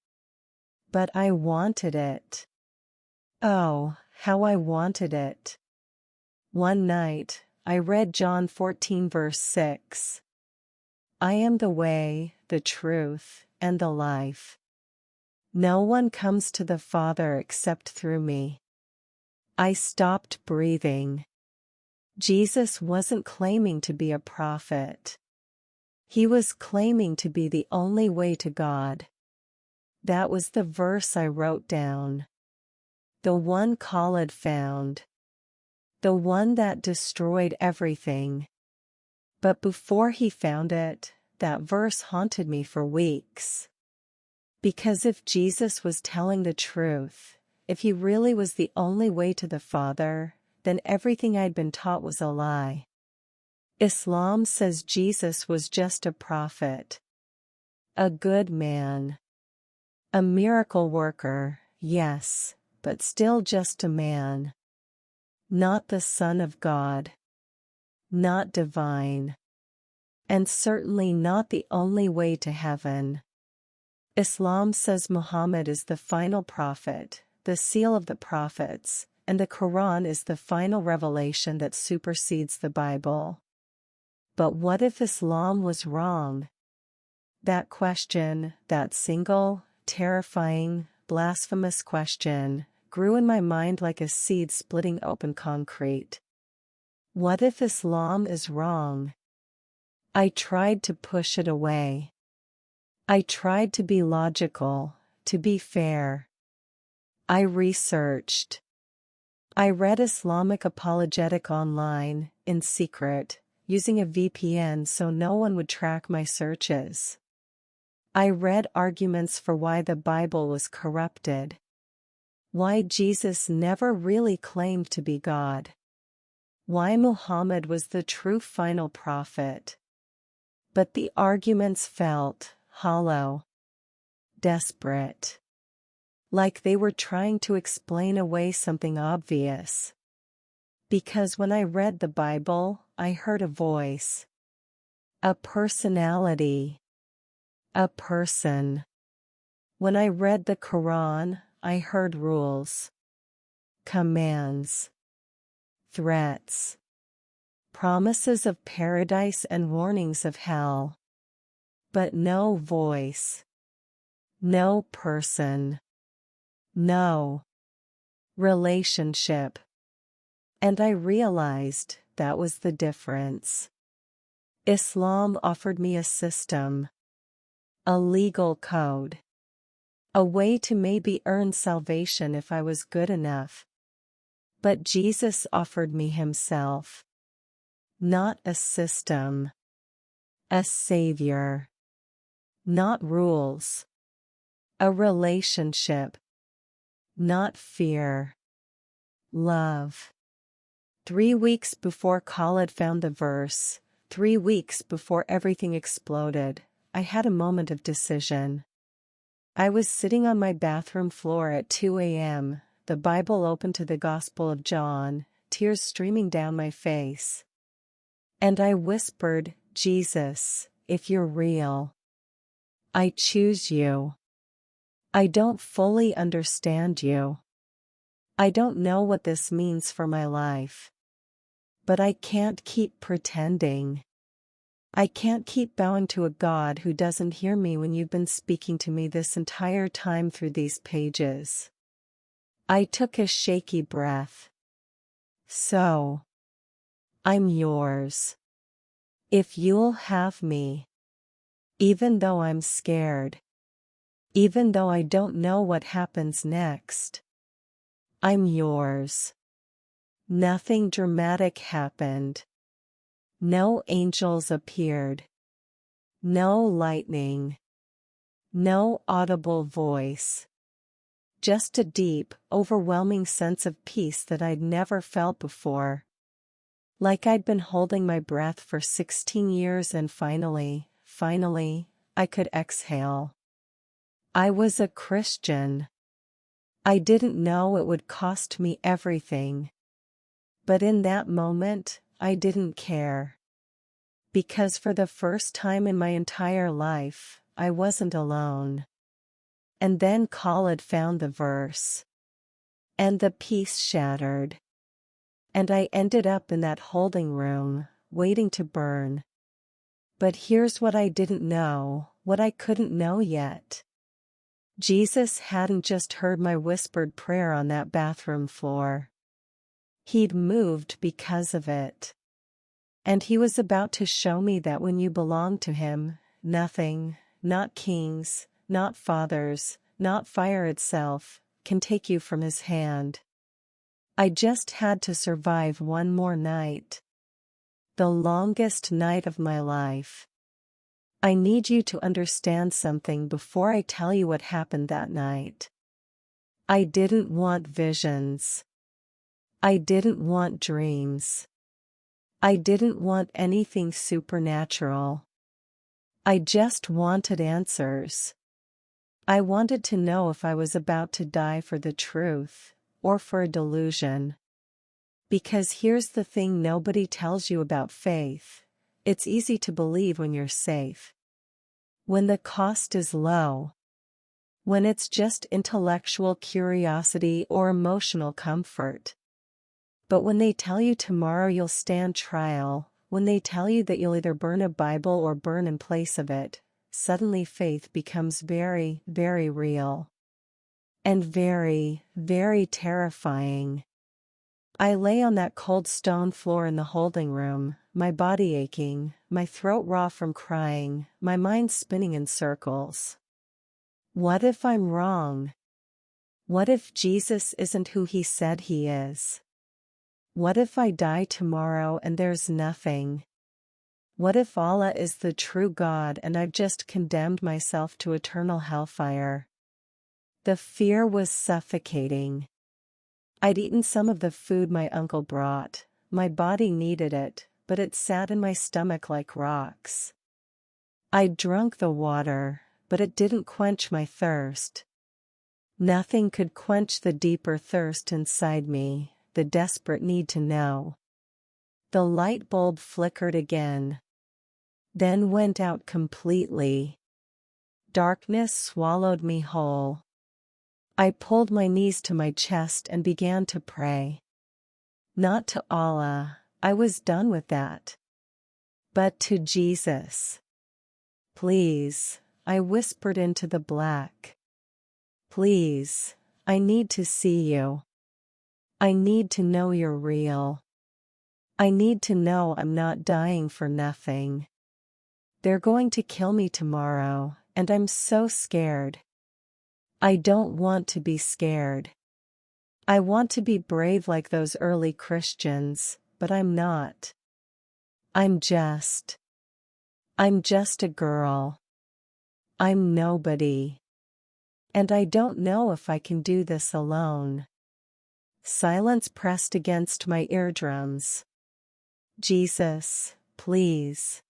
But I wanted it. Oh, how I wanted it. One night, I read John 14 verse 6. I am the way, the truth, and the life. No one comes to the Father except through me. I stopped breathing. Jesus wasn't claiming to be a prophet. He was claiming to be the only way to God. That was the verse I wrote down. The one Khalid found. The one that destroyed everything. But before he found it, that verse haunted me for weeks. Because if Jesus was telling the truth, if he really was the only way to the Father, then everything I'd been taught was a lie. Islam says Jesus was just a prophet. A good man. A miracle worker, yes, but still just a man. Not the Son of God. Not divine. And certainly not the only way to heaven. Islam says Muhammad is the final prophet, the seal of the prophets, and the Quran is the final revelation that supersedes the Bible. But what if Islam was wrong? That question, that single, terrifying, blasphemous question, grew in my mind like a seed splitting open concrete. What if Islam is wrong? I tried to push it away. I tried to be logical, to be fair. I researched. I read Islamic apologetic online, in secret, using a VPN so no one would track my searches. I read arguments for why the Bible was corrupted. Why Jesus never really claimed to be God. Why Muhammad was the true final prophet. But the arguments felt hollow, desperate. Like they were trying to explain away something obvious. Because when I read the Bible, I heard a voice. A personality. A person. When I read the Quran, I heard rules. Commands. Threats. Promises of paradise and warnings of hell. But no voice. No person. No relationship. And I realized that was the difference. Islam offered me a system. A legal code. A way to maybe earn salvation if I was good enough. But Jesus offered me himself. Not a system. A savior. Not rules. A relationship. Not fear. Love. 3 weeks before Khalid found the verse, 3 weeks before everything exploded, I had a moment of decision. I was sitting on my bathroom floor at 2 a.m., the Bible open to the Gospel of John, tears streaming down my face. And I whispered, Jesus, if you're real, I choose you. I don't fully understand you. I don't know what this means for my life. But I can't keep pretending. I can't keep bowing to a God who doesn't hear me when you've been speaking to me this entire time through these pages. I took a shaky breath. So, I'm yours. If you'll have me. Even though I'm scared. Even though I don't know what happens next. I'm yours. Nothing dramatic happened. No angels appeared. No lightning. No audible voice. Just a deep, overwhelming sense of peace that I'd never felt before. Like I'd been holding my breath for 16 years and finally, I could exhale. I was a Christian. I didn't know it would cost me everything. But in that moment, I didn't care. Because for the first time in my entire life, I wasn't alone. And then Khalid found the verse. And the peace shattered. And I ended up in that holding room, waiting to burn. But here's what I didn't know, what I couldn't know yet. Jesus hadn't just heard my whispered prayer on that bathroom floor. He'd moved because of it. And he was about to show me that when you belong to him, nothing, not kings, not fathers, not fire itself, can take you from his hand. I just had to survive one more night. The longest night of my life. I need you to understand something before I tell you what happened that night. I didn't want visions. I didn't want dreams. I didn't want anything supernatural. I just wanted answers. I wanted to know if I was about to die for the truth, or for a delusion. Because here's the thing nobody tells you about faith. It's easy to believe when you're safe. When the cost is low. When it's just intellectual curiosity or emotional comfort. But when they tell you tomorrow you'll stand trial, when they tell you that you'll either burn a Bible or burn in place of it, suddenly faith becomes very, very real. And very, very terrifying. I lay on that cold stone floor in the holding room, my body aching, my throat raw from crying, my mind spinning in circles. What if I'm wrong? What if Jesus isn't who he said he is? What if I die tomorrow and there's nothing? What if Allah is the true God and I've just condemned myself to eternal hellfire? The fear was suffocating. I'd eaten some of the food my uncle brought. My body needed it, but it sat in my stomach like rocks. I'd drunk the water, but it didn't quench my thirst. Nothing could quench the deeper thirst inside me, the desperate need to know. The light bulb flickered again, then went out completely. Darkness swallowed me whole. I pulled my knees to my chest and began to pray. Not to Allah, I was done with that. But to Jesus. Please, I whispered into the black. Please, I need to see you. I need to know you're real. I need to know I'm not dying for nothing. They're going to kill me tomorrow, and I'm so scared. I don't want to be scared. I want to be brave like those early Christians, but I'm not. I'm just a girl. I'm nobody. And I don't know if I can do this alone. Silence pressed against my eardrums. Jesus, please.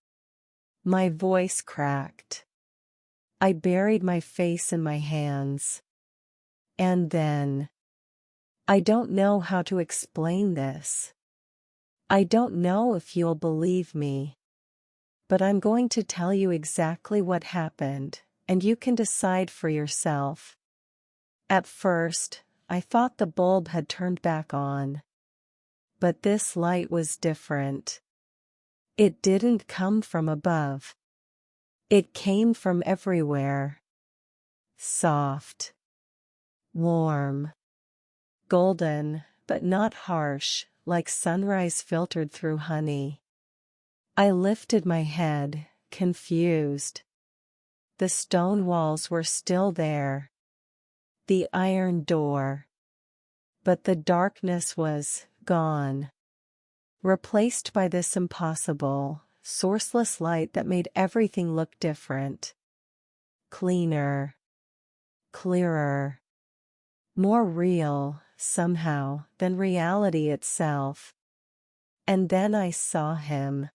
My voice cracked. I buried my face in my hands. And then, I don't know how to explain this. I don't know if you'll believe me. But I'm going to tell you exactly what happened, and you can decide for yourself. At first, I thought the bulb had turned back on. But this light was different. It didn't come from above. It came from everywhere. Soft. Warm. Golden, but not harsh, like sunrise filtered through honey. I lifted my head, confused. The stone walls were still there. The iron door. But the darkness was gone. Replaced by this impossible, sourceless light that made everything look different. Cleaner. Clearer. More real, somehow, than reality itself. And then I saw him.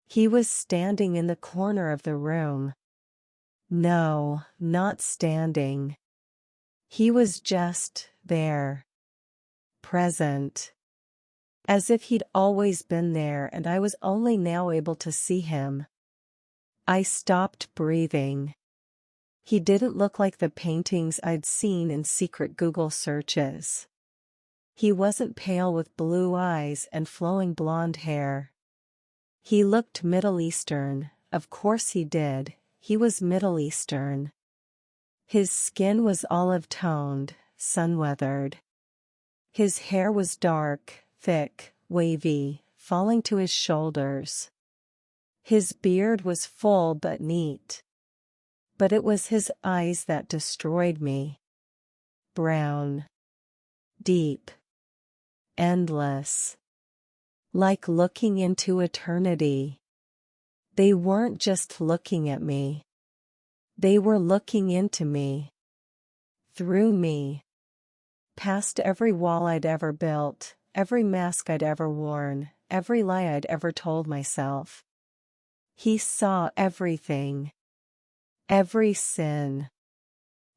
He was standing in the corner of the room. No, not standing. He was just there. Present. As if he'd always been there and I was only now able to see him. I stopped breathing. He didn't look like the paintings I'd seen in secret Google searches. He wasn't pale with blue eyes and flowing blonde hair. He looked Middle Eastern, of course he did, he was Middle Eastern. His skin was olive-toned, sun-weathered. His hair was dark, thick, wavy, falling to his shoulders. His beard was full but neat. But it was his eyes that destroyed me. Brown. Deep. Endless. Like looking into eternity. They weren't just looking at me. They were looking into me. Through me. Past every wall I'd ever built, every mask I'd ever worn, every lie I'd ever told myself. He saw everything. Every sin.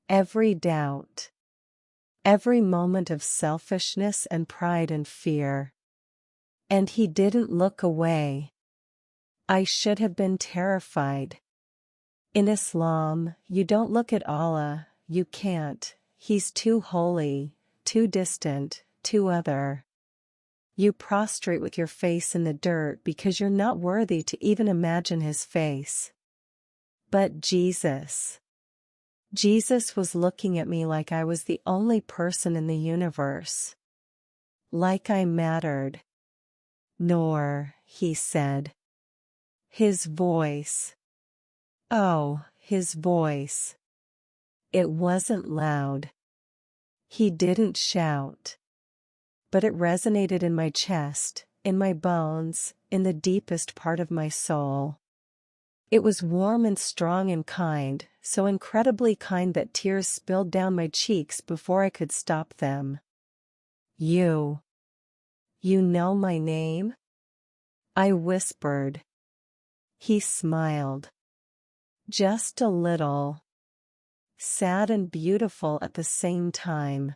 Every doubt. Every moment of selfishness and pride and fear. And he didn't look away. I should have been terrified. In Islam, you don't look at Allah, you can't, he's too holy, too distant, too other. You prostrate with your face in the dirt because you're not worthy to even imagine his face. But Jesus was looking at me like I was the only person in the universe. Like I mattered. Nor, he said. His voice. Oh, his voice. It wasn't loud. He didn't shout. But it resonated in my chest, in my bones, in the deepest part of my soul. It was warm and strong and kind, so incredibly kind that tears spilled down my cheeks before I could stop them. You know my name? I whispered. He smiled. Just a little. Sad and beautiful at the same time.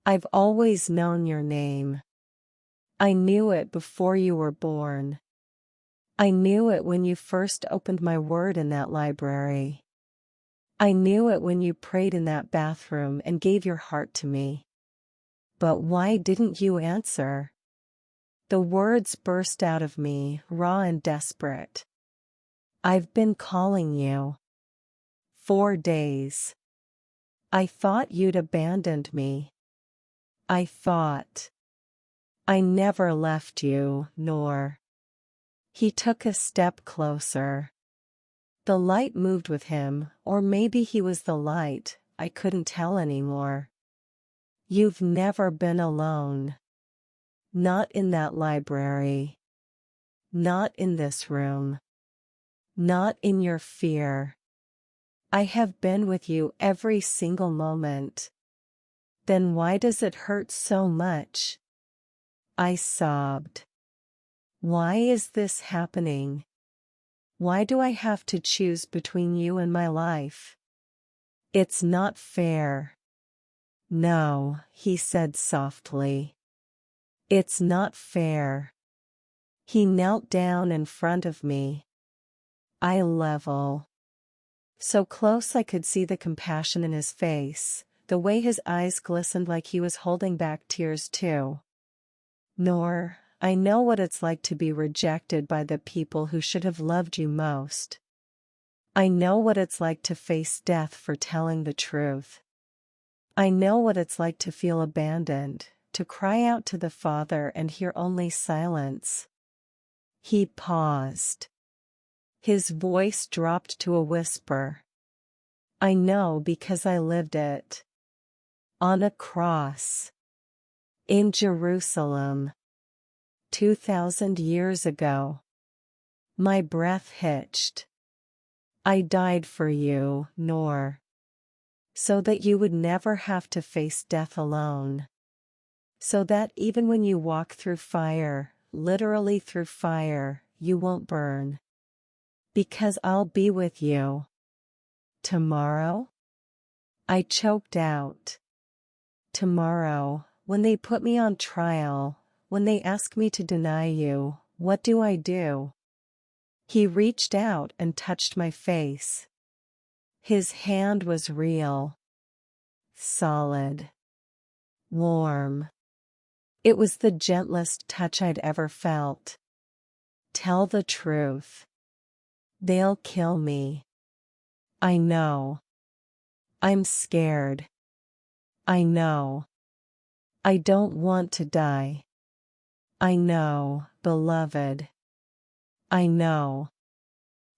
I've always known your name. I knew it before you were born. I knew it when you first opened my word in that library. I knew it when you prayed in that bathroom and gave your heart to me. But why didn't you answer? The words burst out of me, raw and desperate. I've been calling you. 4 days. I thought you'd abandoned me. I thought. I never left you, nor. He took a step closer. The light moved with him, or maybe he was the light, I couldn't tell anymore. You've never been alone. Not in that library. Not in this room. Not in your fear. I have been with you every single moment. Then why does it hurt so much? I sobbed. Why is this happening? Why do I have to choose between you and my life? It's not fair. No, he said softly. It's not fair. He knelt down in front of me. Eye level. So close I could see the compassion in his face, the way his eyes glistened like he was holding back tears too. Nor, I know what it's like to be rejected by the people who should have loved you most. I know what it's like to face death for telling the truth. I know what it's like to feel abandoned, to cry out to the Father and hear only silence. He paused. His voice dropped to a whisper. I know because I lived it. On a cross. In Jerusalem. 2,000 years ago. My breath hitched. I died for you, Nor. So that you would never have to face death alone. So that even when you walk through fire, literally through fire, you won't burn. Because I'll be with you. Tomorrow? I choked out. Tomorrow, when they put me on trial, when they ask me to deny you, what do I do? He reached out and touched my face. His hand was real. Solid. Warm. It was the gentlest touch I'd ever felt. Tell the truth. They'll kill me. I know. I'm scared. I know. I don't want to die. I know, beloved. I know.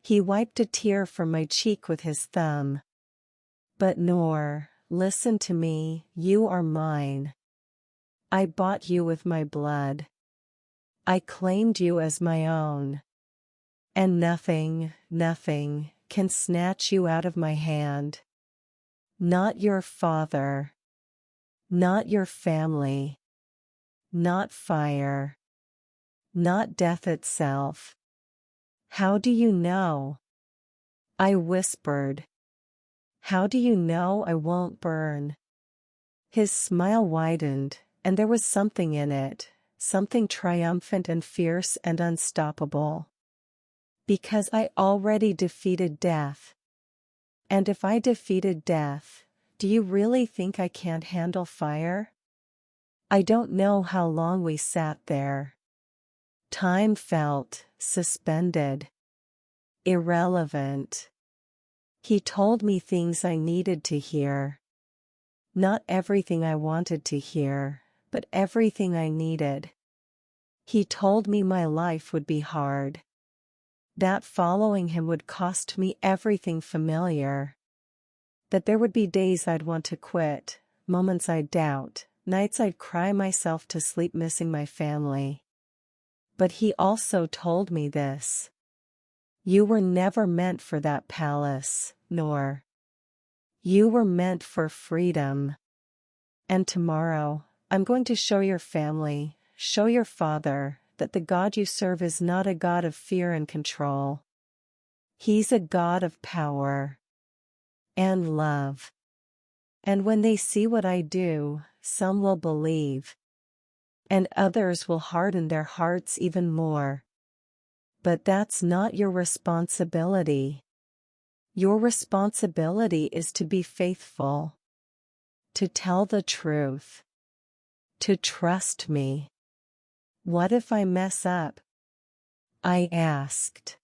He wiped a tear from my cheek with his thumb. But Nor, listen to me, you are mine. I bought you with my blood. I claimed you as my own. And nothing can snatch you out of my hand. Not your father. Not your family. Not fire. Not death itself. How do you know? I whispered. How do you know I won't burn? His smile widened, and there was something in it, something triumphant and fierce and unstoppable. Because I already defeated death. And if I defeated death, do you really think I can't handle fire? I don't know how long we sat there. Time felt suspended, irrelevant. He told me things I needed to hear. Not everything I wanted to hear, but everything I needed. He told me my life would be hard. That following him would cost me everything familiar. That there would be days I'd want to quit, moments I'd doubt, nights I'd cry myself to sleep missing my family. But he also told me this. You were never meant for that palace, nor. You were meant for freedom. And tomorrow, I'm going to show your family, show your father, that the God you serve is not a God of fear and control. He's a God of power and love. And when they see what I do, some will believe. And others will harden their hearts even more. But that's not your responsibility. Your responsibility is to be faithful, to tell the truth, to trust me. What if I mess up? I asked.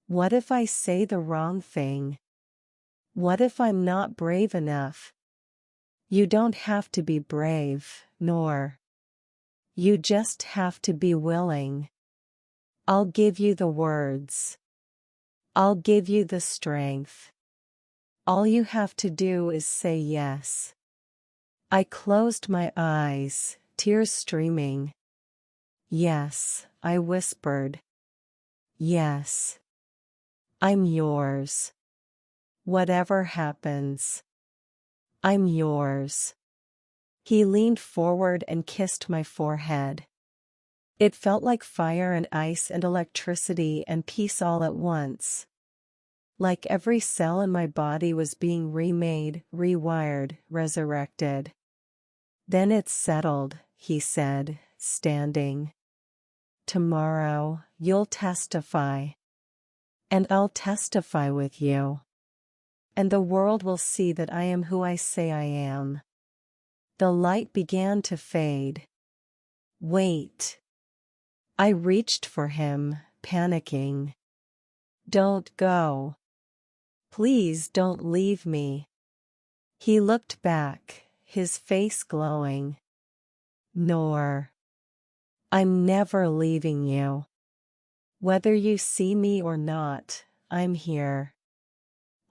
What if I say the wrong thing? What if I'm not brave enough? You don't have to be brave, nor. You just have to be willing. I'll give you the words. I'll give you the strength. All you have to do is say yes. I closed my eyes, tears streaming. Yes, I whispered. Yes. I'm yours. Whatever happens. I'm yours. He leaned forward and kissed my forehead. It felt like fire and ice and electricity and peace all at once. Like every cell in my body was being remade, rewired, resurrected. Then it's settled, he said, standing. Tomorrow, you'll testify. And I'll testify with you. And the world will see that I am who I say I am. The light began to fade. Wait. I reached for him, panicking. Don't go. Please don't leave me. He looked back, his face glowing. Nor. I'm never leaving you. Whether you see me or not, I'm here.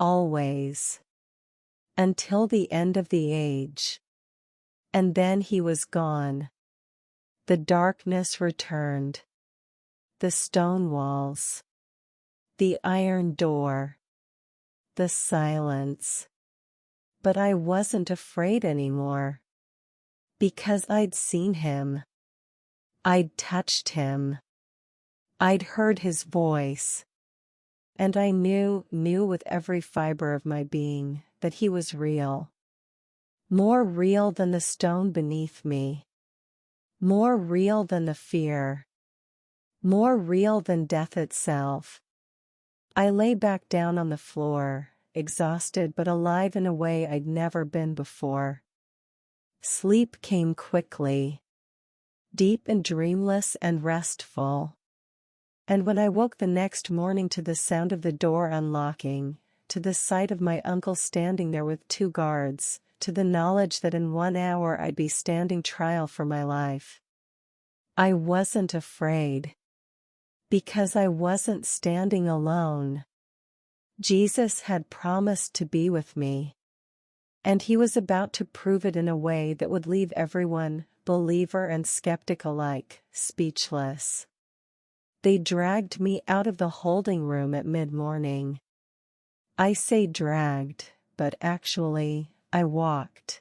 Always. Until the end of the age. And then he was gone. The darkness returned. The stone walls. The iron door. The silence. But I wasn't afraid anymore. Because I'd seen him. I'd touched him. I'd heard his voice. And I knew with every fiber of my being, that he was real. More real than the stone beneath me. More real than the fear. More real than death itself. I lay back down on the floor, exhausted but alive in a way I'd never been before. Sleep came quickly. Deep and dreamless and restful. And when I woke the next morning to the sound of the door unlocking, to the sight of my uncle standing there with 2 guards, to the knowledge that in 1 hour I'd be standing trial for my life, I wasn't afraid. Because I wasn't standing alone. Jesus had promised to be with me. And he was about to prove it in a way that would leave everyone, believer and skeptic alike, speechless. They dragged me out of the holding room at mid-morning. I say dragged, but actually, I walked.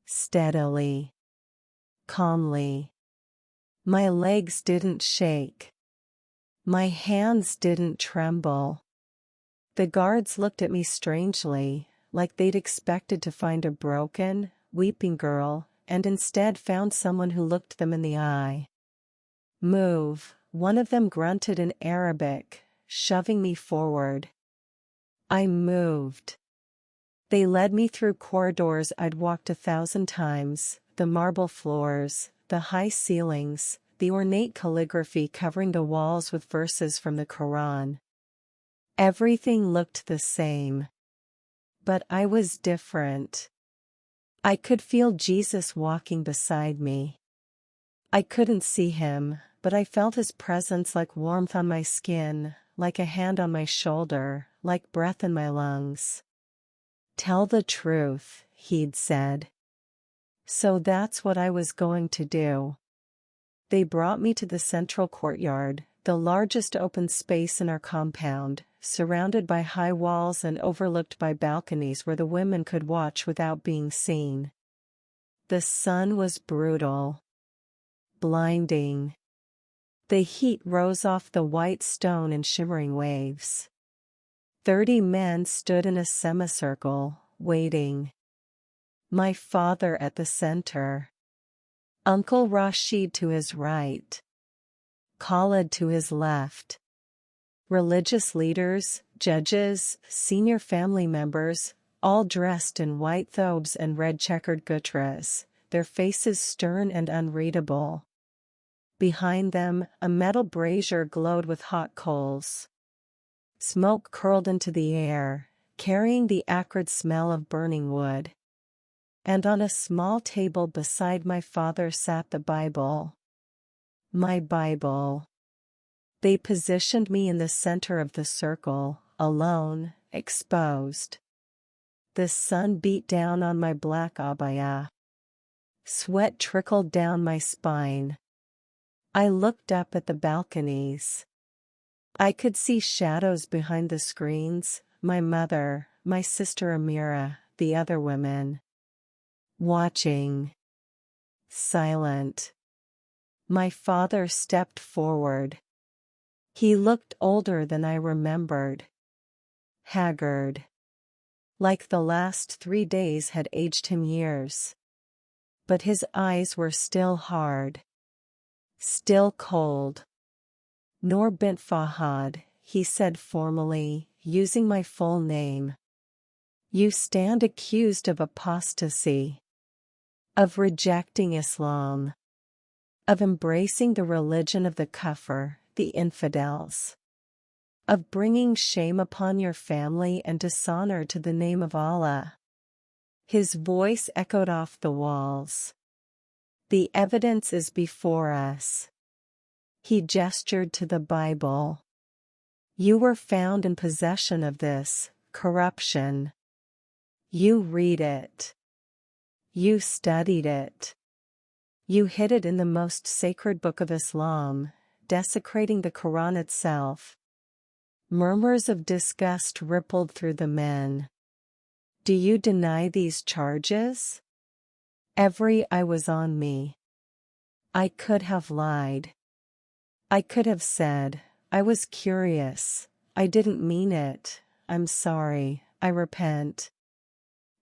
Steadily. Calmly. My legs didn't shake. My hands didn't tremble. The guards looked at me strangely, like they'd expected to find a broken, weeping girl, and instead found someone who looked them in the eye. Move, one of them grunted in Arabic, shoving me forward. I moved. They led me through corridors I'd walked 1,000 times, the marble floors, the high ceilings, the ornate calligraphy covering the walls with verses from the Quran. Everything looked the same. But I was different. I could feel Jesus walking beside me. I couldn't see him, but I felt his presence like warmth on my skin, like a hand on my shoulder, like breath in my lungs. "Tell the truth," he'd said. So that's what I was going to do. They brought me to the central courtyard, the largest open space in our compound, surrounded by high walls and overlooked by balconies where the women could watch without being seen. The sun was brutal. Blinding. The heat rose off the white stone in shimmering waves. 30 men stood in a semicircle, waiting. My father at the center. Uncle Rashid to his right. Khalid to his left. Religious leaders, judges, senior family members, all dressed in white thobes and red checkered gutras, their faces stern and unreadable. Behind them, a metal brazier glowed with hot coals. Smoke curled into the air, carrying the acrid smell of burning wood. And on a small table beside my father sat the Bible. My Bible. They positioned me in the center of the circle, alone, exposed. The sun beat down on my black abaya. Sweat trickled down my spine. I looked up at the balconies. I could see shadows behind the screens, my mother, my sister Amira, the other women. Watching. Silent. My father stepped forward. He looked older than I remembered. Haggard. Like the last 3 days had aged him years. But his eyes were still hard. Still cold. Noor bint Fahad, he said formally, using my full name. You stand accused of apostasy. Of rejecting Islam. Of embracing the religion of the kuffar, the infidels. Of bringing shame upon your family and dishonor to the name of Allah. His voice echoed off the walls. The evidence is before us. He gestured to the Bible. You were found in possession of this corruption. You read it. You studied it. You hid it in the most sacred book of Islam, desecrating the Quran itself. Murmurs of disgust rippled through the men. Do you deny these charges? Every eye was on me. I could have lied. I could have said, I was curious, I didn't mean it, I'm sorry, I repent.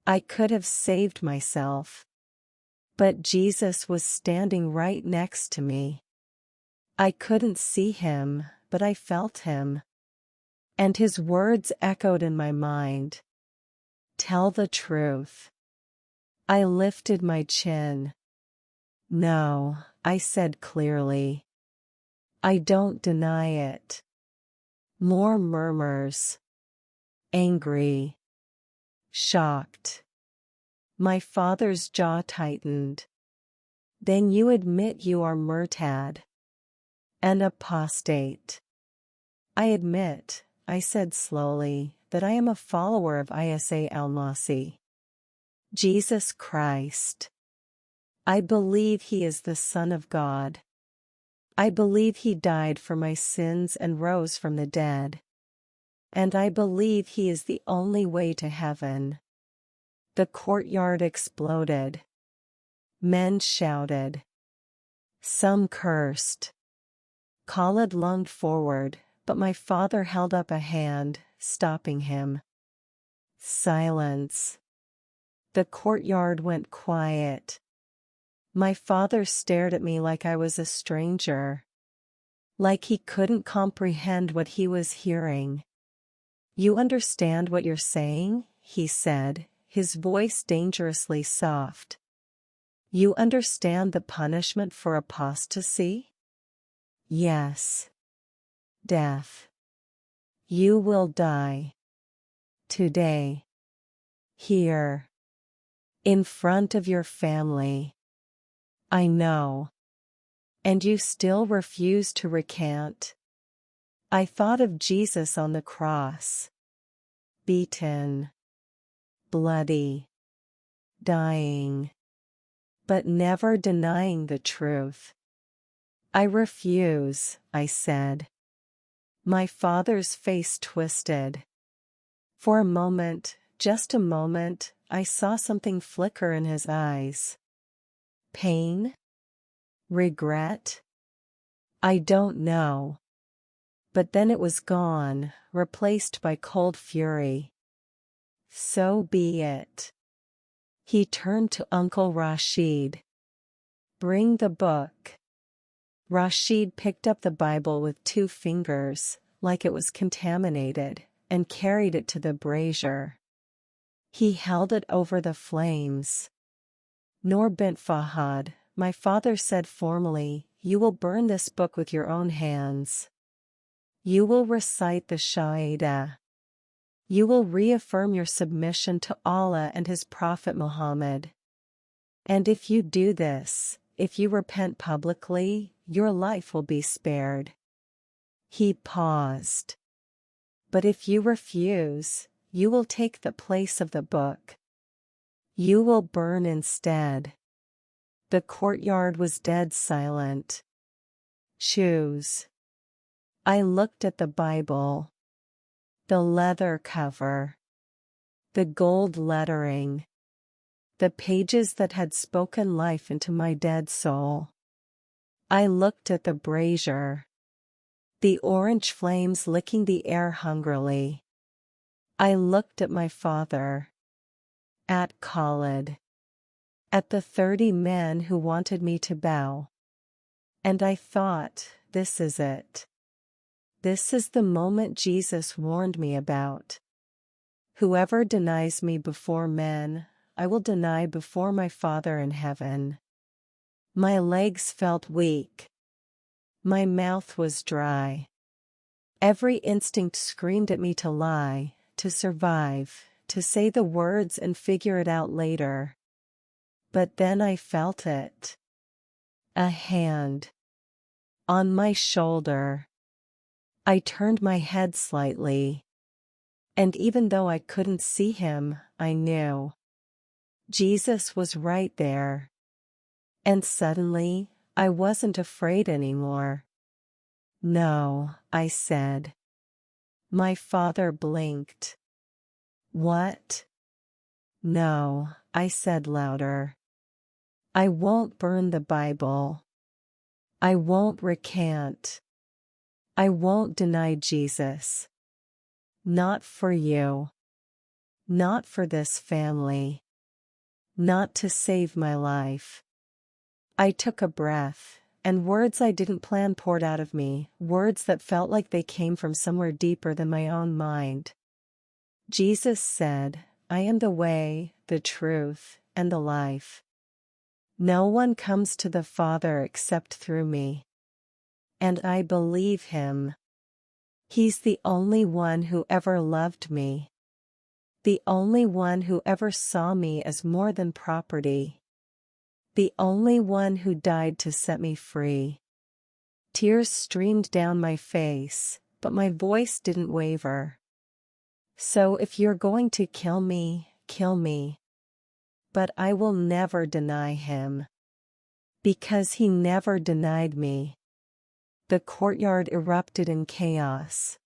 I could have saved myself. But Jesus was standing right next to me. I couldn't see him, but I felt him. And his words echoed in my mind. Tell the truth. I lifted my chin. No, I said clearly. I don't deny it. More murmurs. Angry. Shocked. My father's jaw tightened. Then you admit you are murtad. An apostate. I admit, I said slowly, that I am a follower of Isa al-Masih. Jesus Christ. I believe he is the Son of God. I believe he died for my sins and rose from the dead. And I believe he is the only way to heaven. The courtyard exploded. Men shouted. Some cursed. Khalid lunged forward, but my father held up a hand, stopping him. Silence. The courtyard went quiet. My father stared at me like I was a stranger. Like he couldn't comprehend what he was hearing. You understand what you're saying? He said, his voice dangerously soft. You understand the punishment for apostasy? Yes. Death. You will die. Today. Here. In front of your family. I know. And you still refuse to recant. I thought of Jesus on the cross. Beaten. Bloody. Dying. But never denying the truth. I refuse, I said. My father's face twisted. For a moment, just a moment, I saw something flicker in his eyes. Pain? Regret? I don't know. But then it was gone, replaced by cold fury. So be it. He turned to Uncle Rashid. Bring the book. Rashid picked up the Bible with 2 fingers, like it was contaminated, and carried it to the brazier. He held it over the flames. Nur bint Fahad, my father said formally, you will burn this book with your own hands. You will recite the Shahadah. You will reaffirm your submission to Allah and His Prophet Muhammad. And if you do this, if you repent publicly, your life will be spared. He paused. But if you refuse, you will take the place of the book. You will burn instead. The courtyard was dead silent. Choose. I looked at the Bible. The leather cover. The gold lettering. The pages that had spoken life into my dead soul. I looked at the brazier. The orange flames licking the air hungrily. I looked at my father. At Khalid. At the 30 men who wanted me to bow. And I thought, this is it. This is the moment Jesus warned me about. Whoever denies me before men, I will deny before my Father in heaven. My legs felt weak. My mouth was dry. Every instinct screamed at me to lie, to survive, to say the words and figure it out later. But then I felt it. A hand. On my shoulder. I turned my head slightly. And even though I couldn't see him, I knew. Jesus was right there. And suddenly, I wasn't afraid anymore. No, I said. My father blinked. What? No, I said louder. I won't burn the Bible. I won't recant. I won't deny Jesus. Not for you. Not for this family. Not to save my life. I took a breath, and words I didn't plan poured out of me, words that felt like they came from somewhere deeper than my own mind. Jesus said, I am the way, the truth, and the life. No one comes to the Father except through me. And I believe him. He's the only one who ever loved me. The only one who ever saw me as more than property. The only one who died to set me free. Tears streamed down my face, but my voice didn't waver. So if you're going to kill me, kill me. But I will never deny him. Because he never denied me. The courtyard erupted in chaos.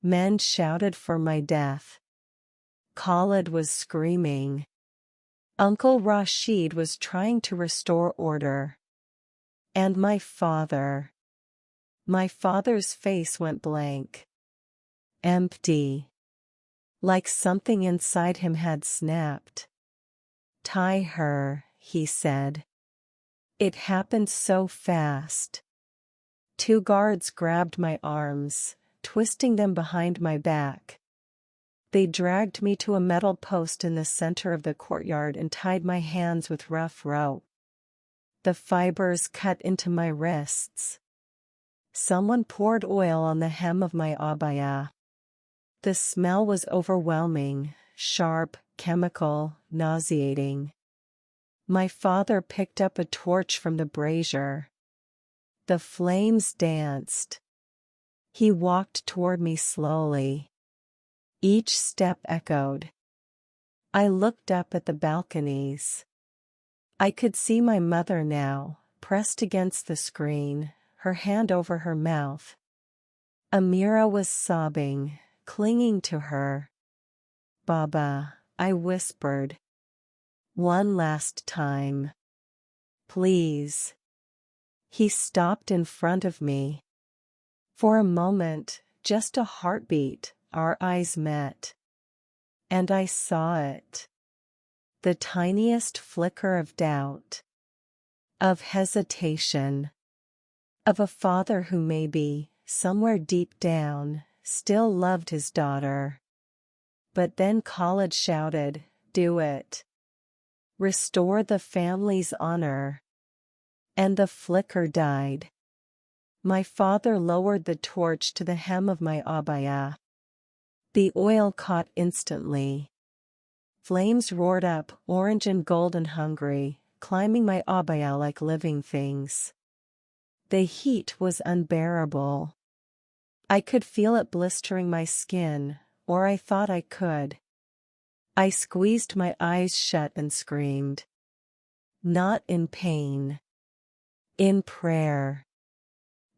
Men shouted for my death. Khalid was screaming. Uncle Rashid was trying to restore order. And my father's face went blank. Empty. Like something inside him had snapped. Tie her, he said. It happened so fast. 2 guards grabbed my arms, twisting them behind my back. They dragged me to a metal post in the center of the courtyard and tied my hands with rough rope. The fibers cut into my wrists. Someone poured oil on the hem of my abaya. The smell was overwhelming, sharp, chemical, nauseating. My father picked up a torch from the brazier. The flames danced. He walked toward me slowly. Each step echoed. I looked up at the balconies. I could see my mother now, pressed against the screen, her hand over her mouth. Amira was sobbing, clinging to her. "Baba," I whispered. "One last time. Please." He stopped in front of me. For a moment, just a heartbeat, our eyes met. And I saw it. The tiniest flicker of doubt. Of hesitation. Of a father who maybe, somewhere deep down, still loved his daughter. But then Khalid shouted, "Do it. Restore the family's honor." And the flicker died. My father lowered the torch to the hem of my abaya. The oil caught instantly. Flames roared up, orange and golden hungry, climbing my abaya like living things. The heat was unbearable. I could feel it blistering my skin, or I thought I could. I squeezed my eyes shut and screamed. Not in pain. In prayer.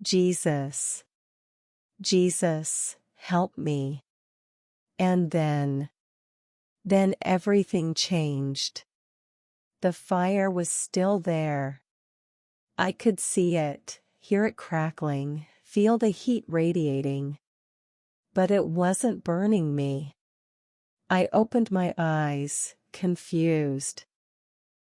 "Jesus. Jesus, help me." And then everything changed. The fire was still there. I could see it, hear it crackling, feel the heat radiating. But it wasn't burning me. I opened my eyes, confused.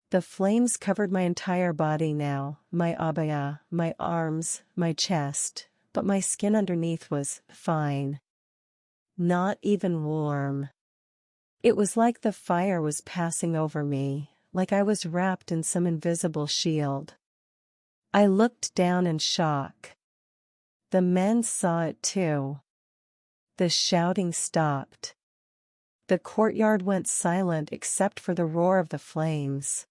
The flames covered my entire body now, my abaya, my arms, my chest, but my skin underneath was fine. Not even warm. It was like the fire was passing over me, like I was wrapped in some invisible shield. I looked down in shock. The men saw it too. The shouting stopped. The courtyard went silent except for the roar of the flames.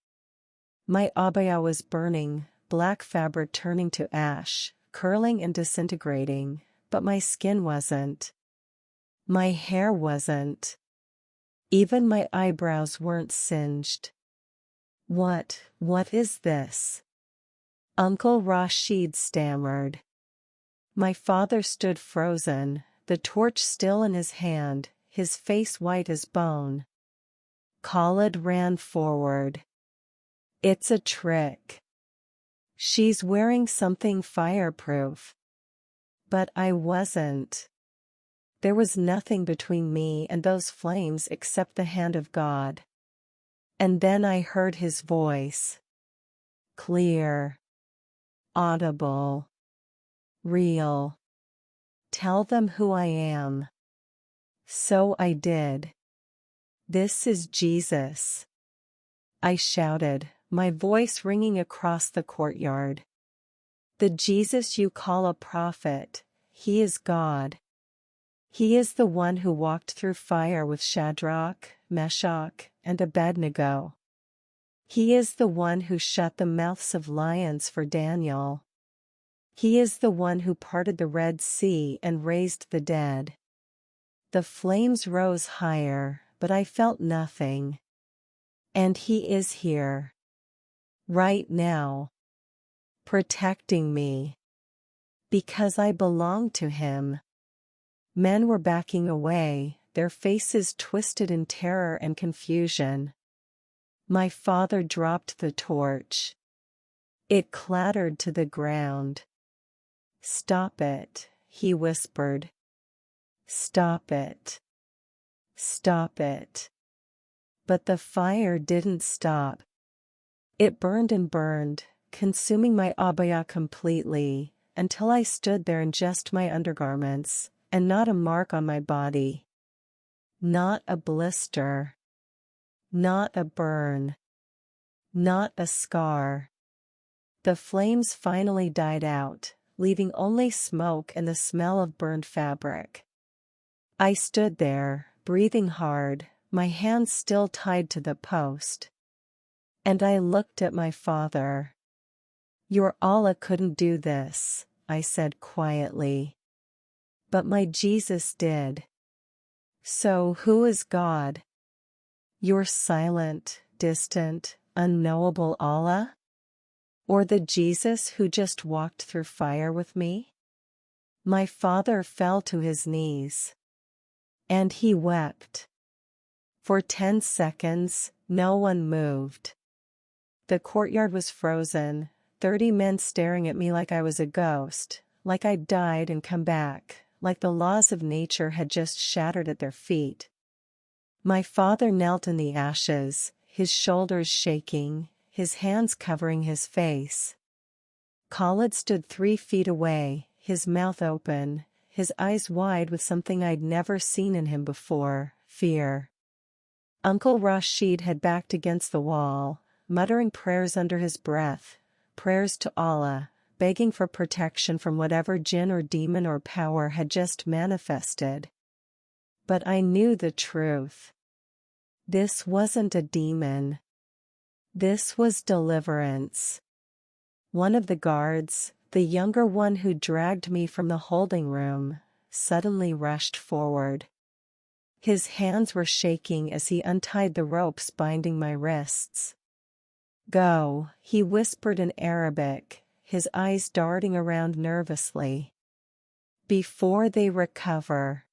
My abaya was burning, black fabric turning to ash, curling and disintegrating, but my skin wasn't. My hair wasn't. Even my eyebrows weren't singed. What is this?" Uncle Rashid stammered. My father stood frozen, the torch still in his hand, his face white as bone. Khalid ran forward. "It's a trick. She's wearing something fireproof." But I wasn't. There was nothing between me and those flames except the hand of God. And then I heard his voice. Clear. Audible. Real. "Tell them who I am." So I did. "This is Jesus," I shouted, my voice ringing across the courtyard. "The Jesus you call a prophet, he is God. He is the one who walked through fire with Shadrach, Meshach, and Abednego. He is the one who shut the mouths of lions for Daniel. He is the one who parted the Red Sea and raised the dead." The flames rose higher, but I felt nothing. And he is here. Right now. Protecting me. Because I belong to him. Men were backing away, their faces twisted in terror and confusion. My father dropped the torch. It clattered to the ground. "Stop it," he whispered. "Stop it. Stop it." But the fire didn't stop. It burned and burned, consuming my abaya completely, until I stood there in just my undergarments, and not a mark on my body. Not a blister. Not a burn. Not a scar. The flames finally died out, leaving only smoke and the smell of burned fabric. I stood there, breathing hard, my hands still tied to the post. And I looked at my father. "Your Allah couldn't do this," I said quietly. "But my Jesus did." "So who is God?" "Your silent, distant, unknowable Allah? Or the Jesus who just walked through fire with me?" My father fell to his knees. And he wept. For 10 seconds, no one moved. The courtyard was frozen, 30 men staring at me like I was a ghost, like I'd died and come back, like the laws of nature had just shattered at their feet. My father knelt in the ashes, his shoulders shaking, his hands covering his face. Khalid stood 3 feet away, his mouth open, his eyes wide with something I'd never seen in him before, fear. Uncle Rashid had backed against the wall, muttering prayers under his breath, prayers to Allah, begging for protection from whatever jinn or demon or power had just manifested. But I knew the truth. This wasn't a demon. This was deliverance. One of the guards, the younger one who dragged me from the holding room, suddenly rushed forward. His hands were shaking as he untied the ropes binding my wrists. "Go," he whispered in Arabic, his eyes darting around nervously. "Before they recover.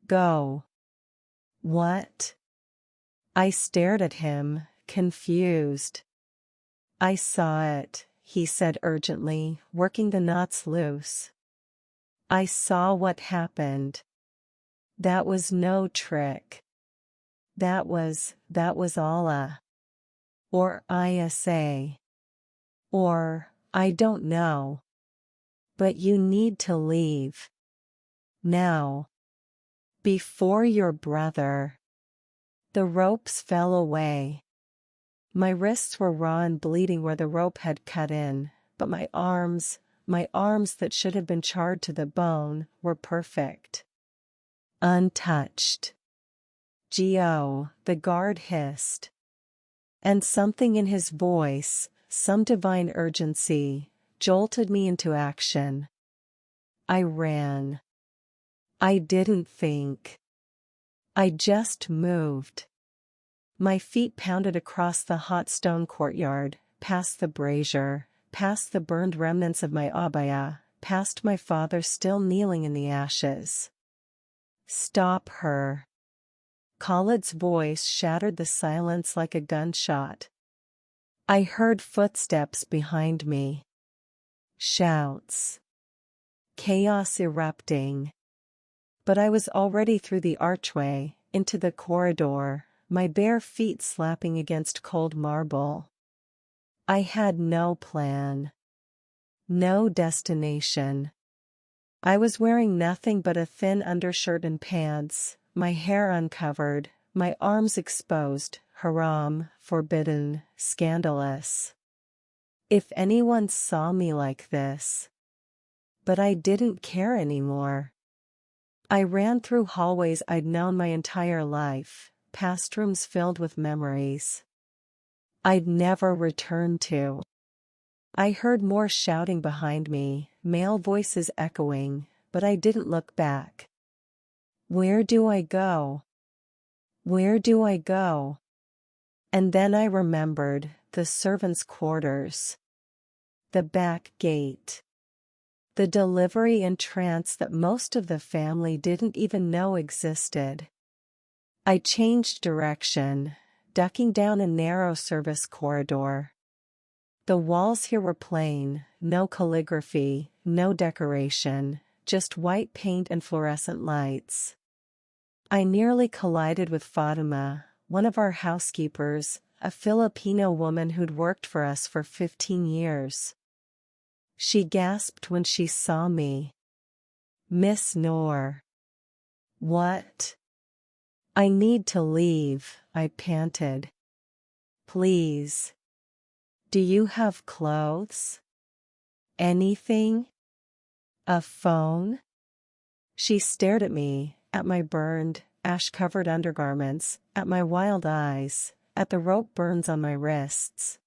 Go." "What?" I stared at him, confused. "I saw it," he said urgently, working the knots loose. "I saw what happened. That was no trick. That was Allah. Or Isa. Or, I don't know. But you need to leave. Now. Before your brother." The ropes fell away. My wrists were raw and bleeding where the rope had cut in, but my arms that should have been charred to the bone, were perfect. "Untouched." "Gio," the guard hissed. And something in his voice, some divine urgency, jolted me into action. I ran. I didn't think. I just moved. My feet pounded across the hot stone courtyard, past the brazier, past the burned remnants of my abaya, past my father still kneeling in the ashes. "Stop her." Khalid's voice shattered the silence like a gunshot. I heard footsteps behind me. Shouts. Chaos erupting. But I was already through the archway, into the corridor, my bare feet slapping against cold marble. I had no plan. No destination. I was wearing nothing but a thin undershirt and pants, my hair uncovered, my arms exposed, haram, forbidden, scandalous. If anyone saw me like this. But I didn't care anymore. I ran through hallways I'd known my entire life, past rooms filled with memories I'd never return to. I heard more shouting behind me, male voices echoing, but I didn't look back. Where do I go? Where do I go? And then I remembered the servants' quarters. The back gate. The delivery entrance that most of the family didn't even know existed. I changed direction, ducking down a narrow service corridor. The walls here were plain, no calligraphy, no decoration, just white paint and fluorescent lights. I nearly collided with Fatima, one of our housekeepers, a Filipino woman who'd worked for us for 15 years. She gasped when she saw me. "Miss Noor." "What?" "I need to leave," I panted. "Please. Do you have clothes? Anything? A phone? She stared at me, at my burned, ash-covered undergarments, at my wild eyes, at the rope burns on my wrists.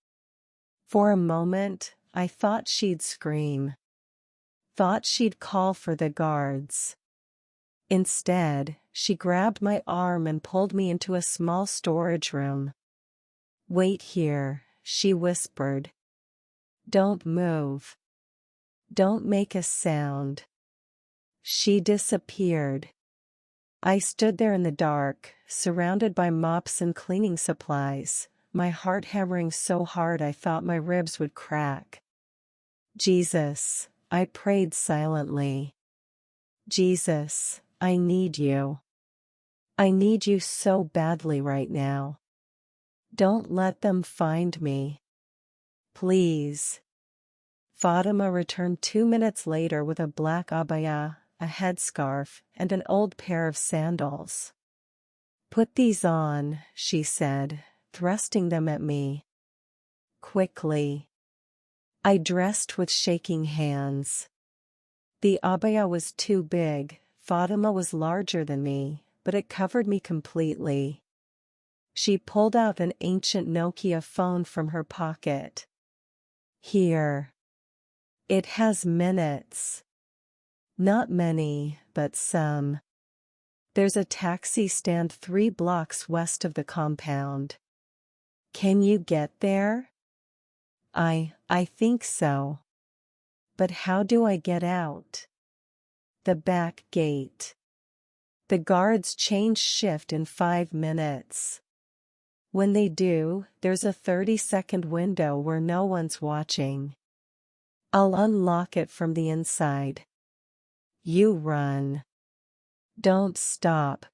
For a moment, I thought she'd scream. Thought she'd call for the guards. Instead, she grabbed my arm and pulled me into a small storage room. "Wait here," she whispered. "Don't move. Don't make a sound." She disappeared. I stood there in the dark, surrounded by mops and cleaning supplies, my heart hammering so hard I thought my ribs would crack. "Jesus," I prayed silently. "Jesus, I need you. I need you so badly right now. Don't let them find me. Please." Fatima returned 2 minutes later with a black abaya, a headscarf, and an old pair of sandals. "Put these on," she said, thrusting them at me. Quickly. I dressed with shaking hands. The abaya was too big, Fatima was larger than me, but it covered me completely. She pulled out an ancient Nokia phone from her pocket. "Here. It has minutes. Not many, but some. There's a taxi stand 3 blocks west of the compound. Can you get there?" I think so. But how do I get out?" "The back gate. The guards change shift in 5 minutes. When they do, there's a 30-second window where no one's watching. I'll unlock it from the inside. You run. Don't stop.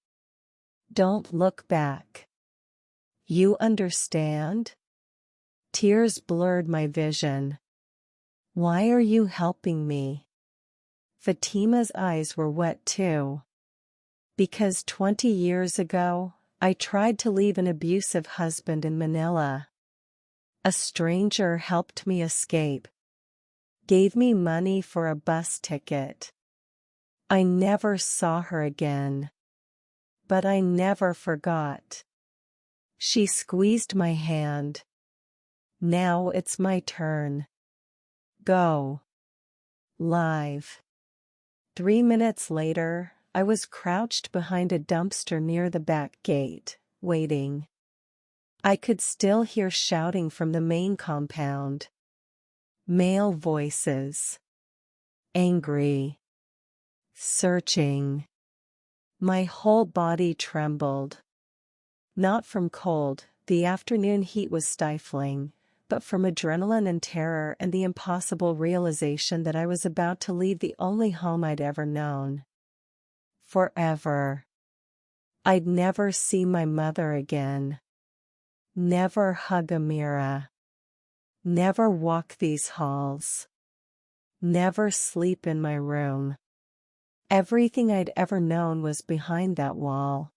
Don't look back. You understand?" Tears blurred my vision. "Why are you helping me?" Fatima's eyes were wet too. "Because 20 years ago, I tried to leave an abusive husband in Manila. A stranger helped me escape. Gave me money for a bus ticket. I never saw her again. But I never forgot." She squeezed my hand. "Now it's my turn. Go." Live. 3 minutes later, I was crouched behind a dumpster near the back gate, waiting. I could still hear shouting from the main compound. Male voices. Angry. Searching. My whole body trembled. Not from cold, the afternoon heat was stifling, but from adrenaline and terror and the impossible realization that I was about to leave the only home I'd ever known. Forever. I'd never see my mother again. Never hug Amira. Never walk these halls. Never sleep in my room. Everything I'd ever known was behind that wall.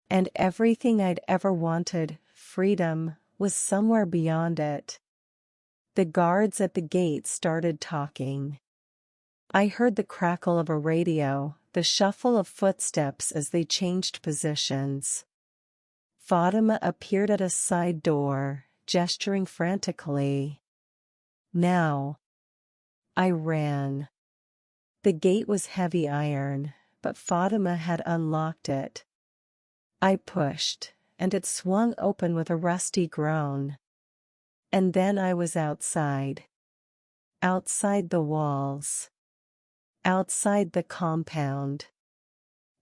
And everything I'd ever wanted, freedom, was somewhere beyond it. The guards at the gate started talking. I heard the crackle of a radio, the shuffle of footsteps as they changed positions. Fatima appeared at a side door, gesturing frantically. Now. I ran. The gate was heavy iron, but Fatima had unlocked it. I pushed, and it swung open with a rusty groan. And then I was outside. Outside the walls. Outside the compound.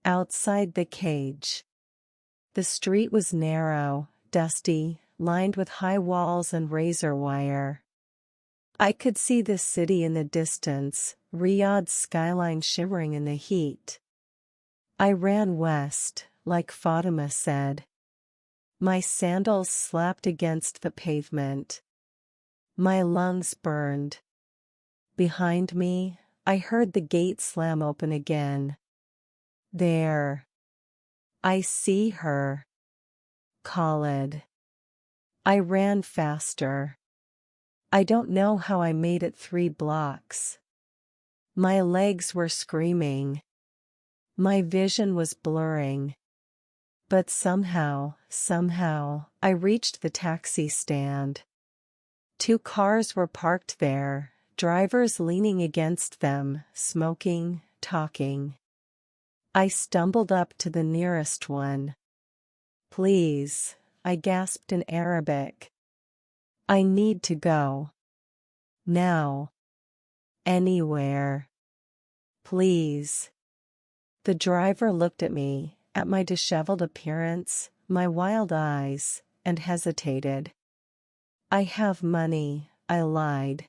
Outside the cage. The street was narrow, dusty, lined with high walls and razor wire. I could see the city in the distance, Riyadh's skyline shimmering in the heat. I ran west, like Fatima said. My sandals slapped against the pavement. My lungs burned. Behind me, I heard the gate slam open again. There. I see her. Khalid. I ran faster. I don't know how I made it 3 blocks. My legs were screaming. My vision was blurring. But somehow, I reached the taxi stand. 2 cars were parked there, drivers leaning against them, smoking, talking. I stumbled up to the nearest one. "Please," I gasped in Arabic. "I need to go. Now. Anywhere. Please." The driver looked at me, at my disheveled appearance, my wild eyes, and hesitated. "I have money," I lied.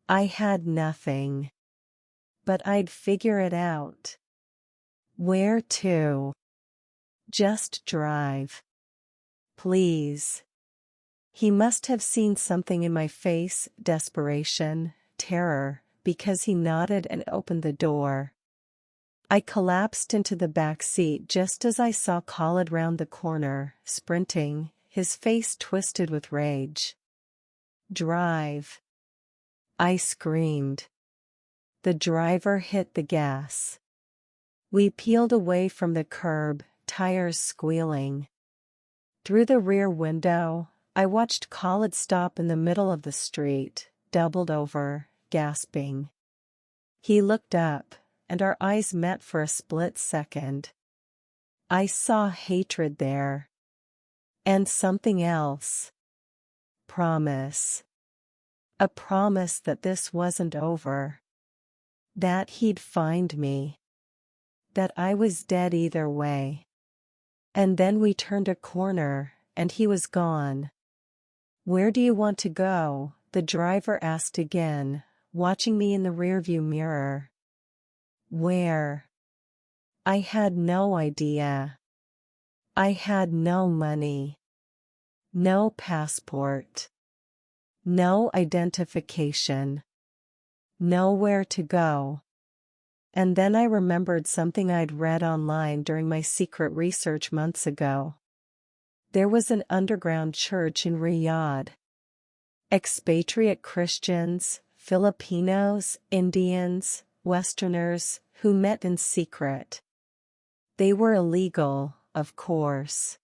"I had nothing. But I'd figure it out." "Where to?" "Just drive. Please." He must have seen something in my face, desperation, terror, because he nodded and opened the door. I collapsed into the back seat just as I saw Khalid round the corner, sprinting, his face twisted with rage. "Drive!" I screamed. The driver hit the gas. We peeled away from the curb, tires squealing. Through the rear window, I watched Khalid stop in the middle of the street, doubled over, gasping. He looked up, and our eyes met for a split second. I saw hatred there. And something else. Promise. A promise that this wasn't over. That he'd find me. That I was dead either way. And then we turned a corner, and he was gone. "Where do you want to go?" the driver asked again, watching me in the rearview mirror. "Where?" I had no idea. I had no money. No passport. No identification. Nowhere to go. And then I remembered something I'd read online during my secret research months ago. There was an underground church in Riyadh. Expatriate Christians, Filipinos, Indians, Westerners, who met in secret. They were illegal, of course.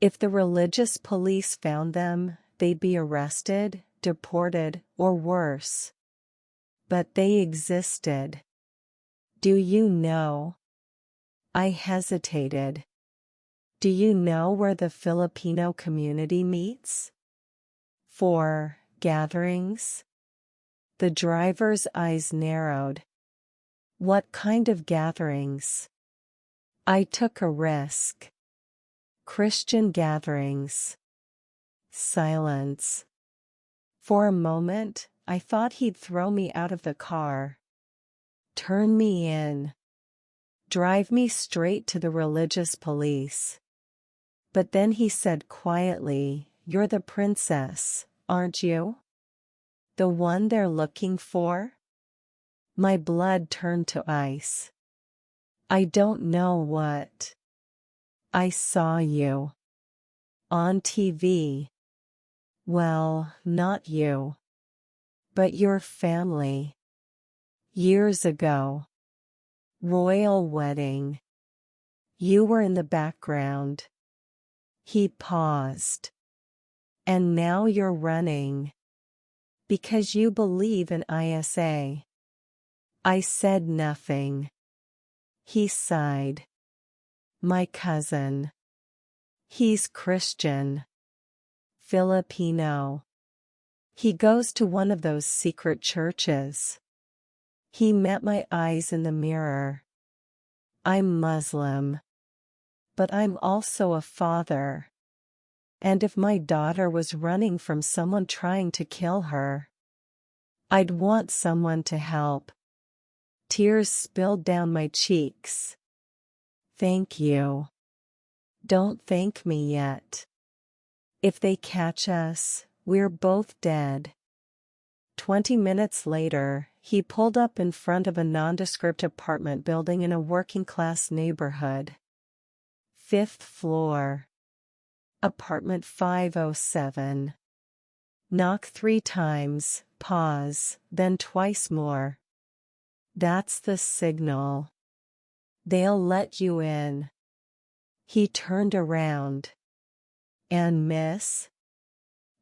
If the religious police found them, they'd be arrested, deported, or worse. But they existed. "Do you know?" I hesitated. "Do you know where the Filipino community meets? For gatherings?" The driver's eyes narrowed. "What kind of gatherings?" I took a risk. "Christian gatherings." Silence. For a moment, I thought he'd throw me out of the car. Turn me in. Drive me straight to the religious police. But then he said quietly, "You're the princess, aren't you? The one they're looking for?" My blood turned to ice. "I don't know what." "I saw you. On TV. Well, not you. But your family. Years ago. Royal wedding. You were in the background." He paused. "And now you're running. Because you believe in ISA." I said nothing. He sighed. "My cousin. He's Christian. Filipino. He goes to one of those secret churches." He met my eyes in the mirror. "I'm Muslim. But I'm also a father. And if my daughter was running from someone trying to kill her, I'd want someone to help." Tears spilled down my cheeks. "Thank you." "Don't thank me yet. If they catch us, we're both dead." 20 minutes later, he pulled up in front of a nondescript apartment building in a working-class neighborhood. 5th floor. Apartment 507. Knock 3 times, pause, then twice more. That's the signal. They'll let you in. He turned around. And miss?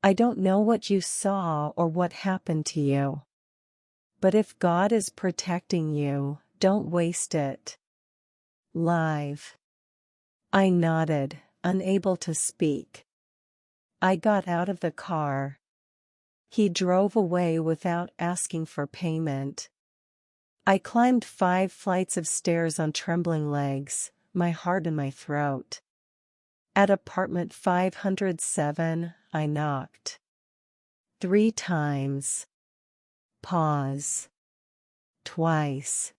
I don't know what you saw or what happened to you. But if God is protecting you, don't waste it. Live. I nodded, unable to speak. I got out of the car. He drove away without asking for payment. I climbed 5 flights of stairs on trembling legs, my heart in my throat. At apartment 507, I knocked. 3 times. Pause. Twice.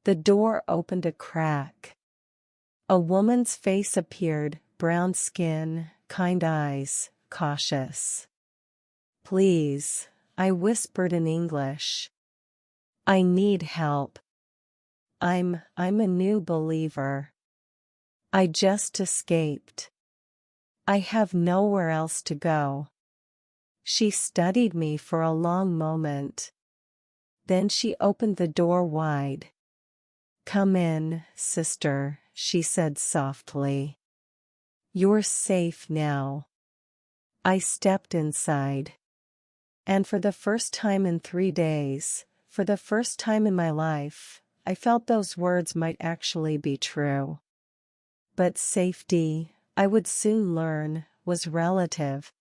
The door opened a crack. A woman's face appeared, brown skin, kind eyes, cautious. Please, I whispered in English. I need help. I'm a new believer. I just escaped. I have nowhere else to go. She studied me for a long moment. Then she opened the door wide. Come in, sister, she said softly. You're safe now. I stepped inside. And for the first time in 3 days, for the first time in my life, I felt those words might actually be true. But safety, I would soon learn, was relative.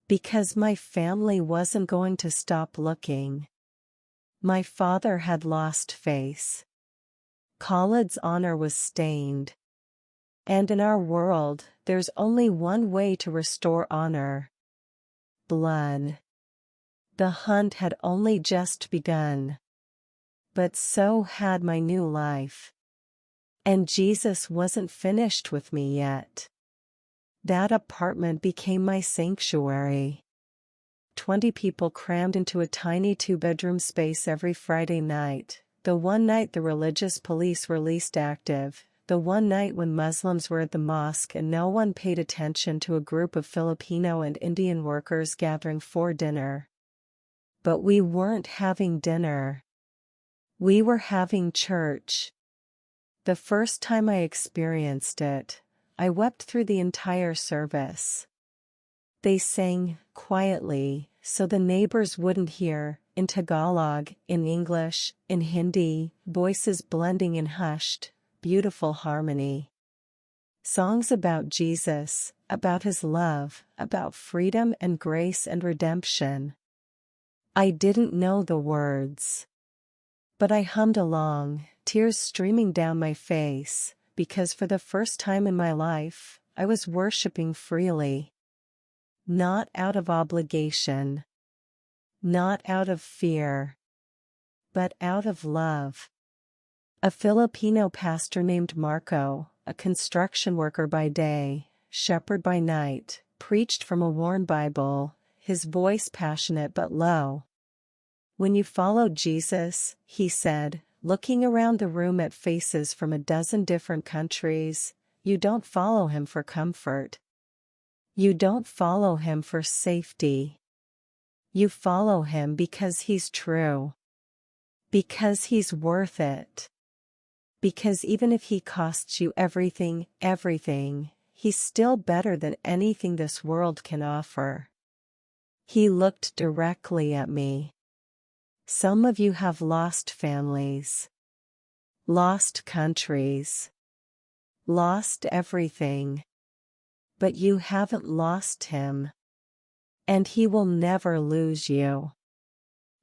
Because my family wasn't going to stop looking. My father had lost face. Khalid's honor was stained. And in our world, there's only one way to restore honor. Blood. The hunt had only just begun. But so had my new life. And Jesus wasn't finished with me yet. That apartment became my sanctuary. 20 people crammed into a tiny 2-bedroom space every Friday night, the one night the religious police were least active, the one night when Muslims were at the mosque and no one paid attention to a group of Filipino and Indian workers gathering for dinner. But we weren't having dinner. We were having church. The first time I experienced it, I wept through the entire service. They sang, quietly, so the neighbors wouldn't hear, in Tagalog, in English, in Hindi, voices blending in hushed, beautiful harmony. Songs about Jesus, about his love, about freedom and grace and redemption. I didn't know the words. But I hummed along, tears streaming down my face, because for the first time in my life, I was worshiping freely. Not out of obligation. Not out of fear. But out of love. A Filipino pastor named Marco, a construction worker by day, shepherd by night, preached from a worn Bible, his voice passionate but low. When you follow Jesus, he said, looking around the room at faces from a dozen different countries, you don't follow him for comfort. You don't follow him for safety. You follow him because he's true. Because he's worth it. Because even if he costs you everything, he's still better than anything this world can offer. He looked directly at me. Some of you have lost families. Lost countries. Lost everything. But you haven't lost him. And he will never lose you.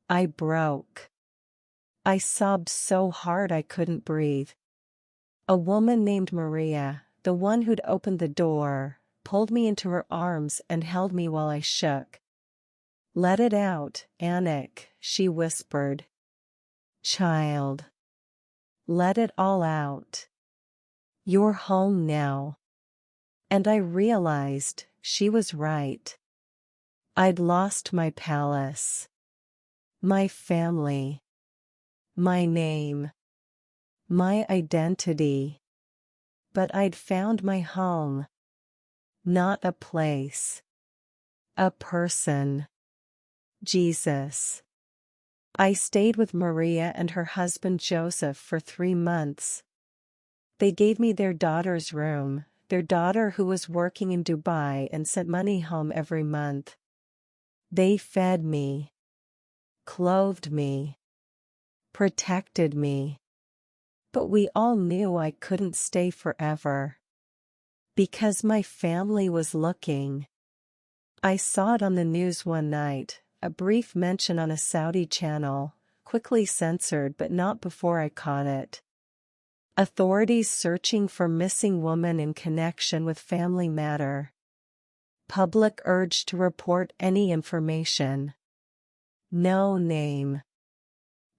I broke. I sobbed so hard I couldn't breathe. A woman named Maria, the one who'd opened the door, pulled me into her arms and held me while I shook. Let it out, Anik, she whispered. Child. Let it all out. You're home now. And I realized she was right. I'd lost my palace. My family. My name. My identity. But I'd found my home. Not a place. A person. Jesus. I stayed with Maria and her husband Joseph for 3 months. They gave me their daughter's room, their daughter who was working in Dubai and sent money home every month. They fed me, clothed me, protected me. But we all knew I couldn't stay forever. Because my family was looking. I saw it on the news one night, a brief mention on a Saudi channel, quickly censored but not before I caught it. Authorities searching for missing woman in connection with family matter. Public urged to report any information. No name.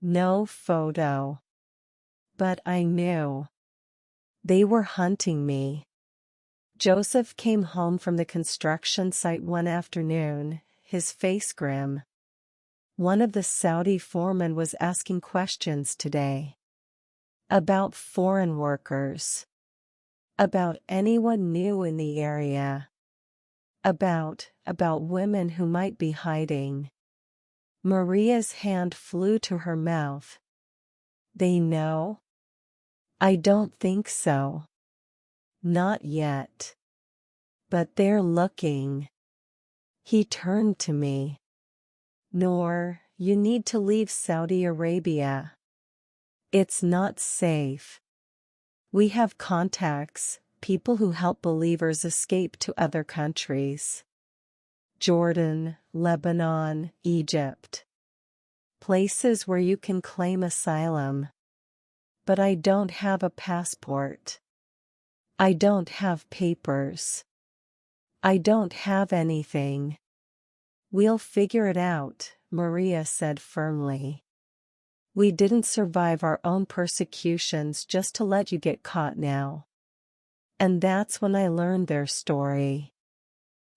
No photo. But I knew. They were hunting me. Joseph came home from the construction site one afternoon, his face grim. One of the Saudi foremen was asking questions today. About foreign workers. About anyone new in the area. About women who might be hiding. Maria's hand flew to her mouth. They know? I don't think so. Not yet. But they're looking. He turned to me. Noor, you need to leave Saudi Arabia. It's not safe. We have contacts, people who help believers escape to other countries. Jordan, Lebanon, Egypt. Places where you can claim asylum. But I don't have a passport. I don't have papers. I don't have anything. We'll figure it out, Maria said firmly. We didn't survive our own persecutions just to let you get caught now. And that's when I learned their story.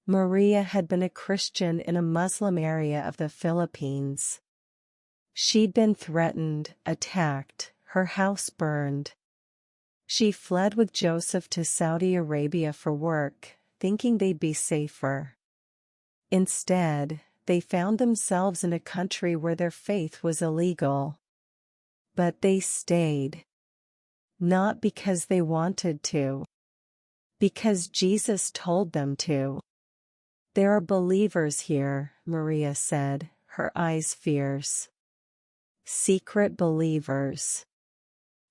Maria had been a Christian in a Muslim area of the Philippines. She'd been threatened, attacked, her house burned. She fled with Joseph to Saudi Arabia for work, thinking they'd be safer. Instead, they found themselves in a country where their faith was illegal. But they stayed. Not because they wanted to. Because Jesus told them to. There are believers here, Maria said, her eyes fierce. Secret believers.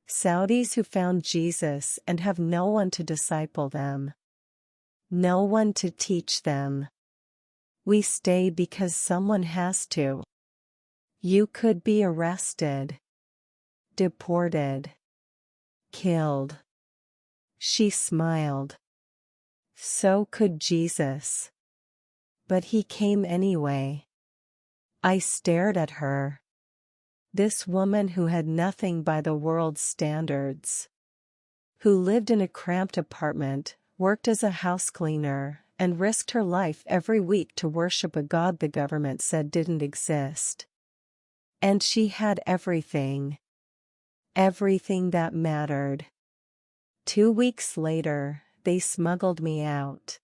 Saudis who found Jesus and have no one to disciple them. No one to teach them. We stay because someone has to. You could be arrested. Deported. Killed. She smiled. So could Jesus. But he came anyway. I stared at her. This woman who had nothing by the world's standards. Who lived in a cramped apartment, worked as a house cleaner, and risked her life every week to worship a god the government said didn't exist. And she had everything. Everything that mattered. 2 weeks later, they smuggled me out.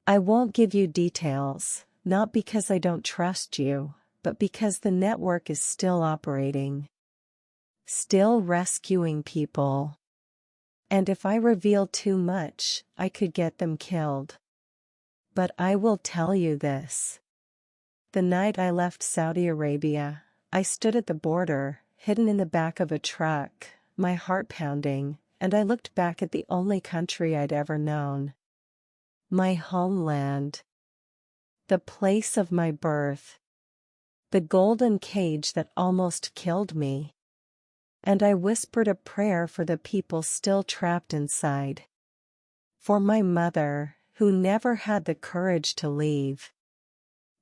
I won't give you details, not because I don't trust you, but because the network is still operating. Still rescuing people. And if I reveal too much, I could get them killed. But I will tell you this. The night I left Saudi Arabia, I stood at the border, hidden in the back of a truck, my heart pounding, and I looked back at the only country I'd ever known. My homeland. The place of my birth. The golden cage that almost killed me. And I whispered a prayer for the people still trapped inside. For my mother, who never had the courage to leave.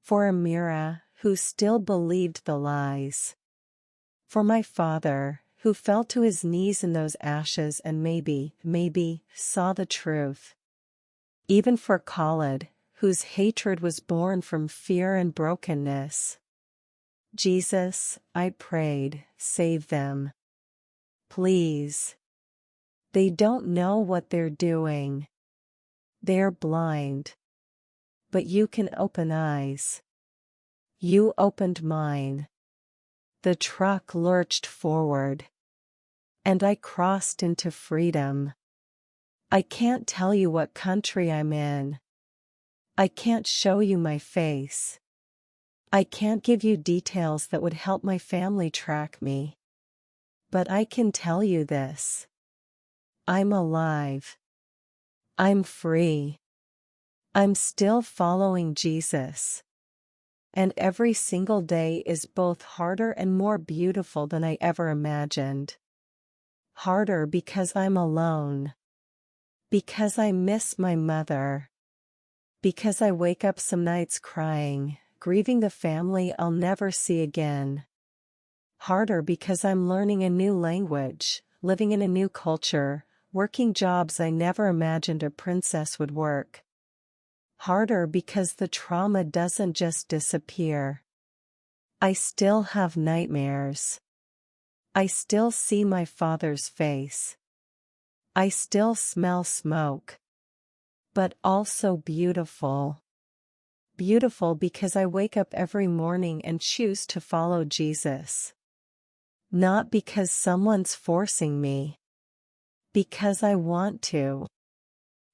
For Amira, who still believed the lies. For my father, who fell to his knees in those ashes and maybe, saw the truth. Even for Khalid, whose hatred was born from fear and brokenness. Jesus, I prayed, save them. Please. They don't know what they're doing. They're blind. but you can open eyes. You opened mine. The truck lurched forward, and I crossed into freedom. I can't tell you what country I'm in. I can't show you my face. I can't give you details that would help my family track me. But I can tell you this. I'm alive. I'm free. I'm still following Jesus. And every single day is both harder and more beautiful than I ever imagined. Harder because I'm alone. Because I miss my mother. Because I wake up some nights crying, grieving the family I'll never see again. Harder because I'm learning a new language, living in a new culture, working jobs I never imagined a princess would work. Harder because the trauma doesn't just disappear. I still have nightmares. I still see my father's face. I still smell smoke. But also beautiful. Beautiful because I wake up every morning and choose to follow Jesus. Not because someone's forcing me. Because I want to.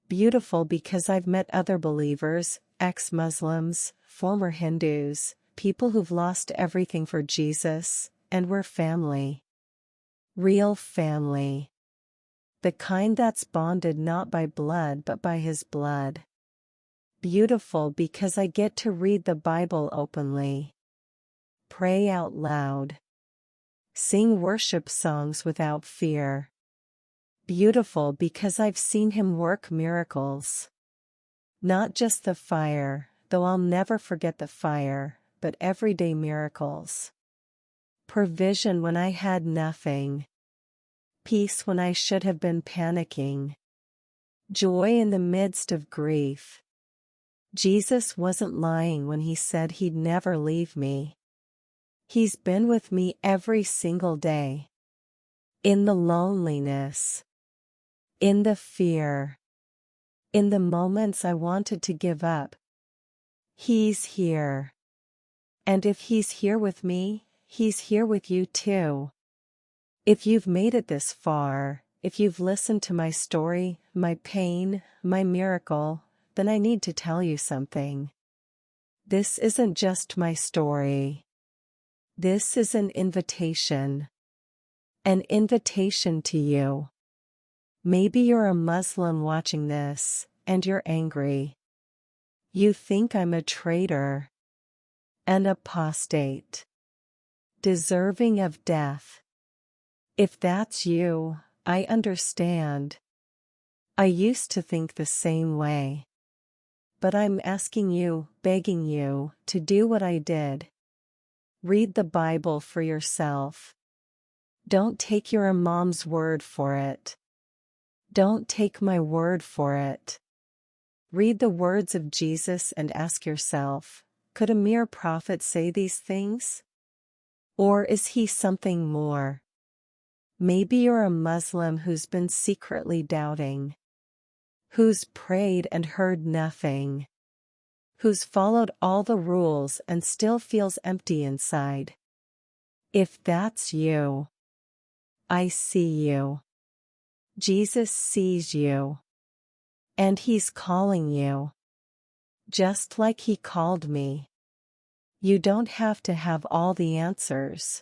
Beautiful because I've met other believers, ex-Muslims, former Hindus, people who've lost everything for Jesus, and we're family. Real family. The kind that's bonded not by blood but by His blood. Beautiful because I get to read the Bible openly. Pray out loud. Sing worship songs without fear. Beautiful because I've seen Him work miracles. Not just the fire, though I'll never forget the fire, but everyday miracles. Provision when I had nothing. Peace when I should have been panicking. Joy in the midst of grief. Jesus wasn't lying when He said He'd never leave me. He's been with me every single day. In the loneliness. In the fear. In the moments I wanted to give up. He's here. And if He's here with me, He's here with you too. If you've made it this far, if you've listened to my story, my pain, my miracle, then I need to tell you something. This isn't just my story. This is an invitation. An invitation to you. Maybe you're a Muslim watching this, and you're angry. You think I'm a traitor. An apostate. Deserving of death. If that's you, I understand. I used to think the same way. But I'm asking you, begging you, to do what I did. Read the Bible for yourself. Don't take your imam's word for it. Don't take my word for it. Read the words of Jesus and ask yourself, could a mere prophet say these things? Or is he something more? Maybe you're a Muslim who's been secretly doubting. Who's prayed and heard nothing. Who's followed all the rules and still feels empty inside. If that's you, I see you. Jesus sees you. And He's calling you. Just like He called me. You don't have to have all the answers.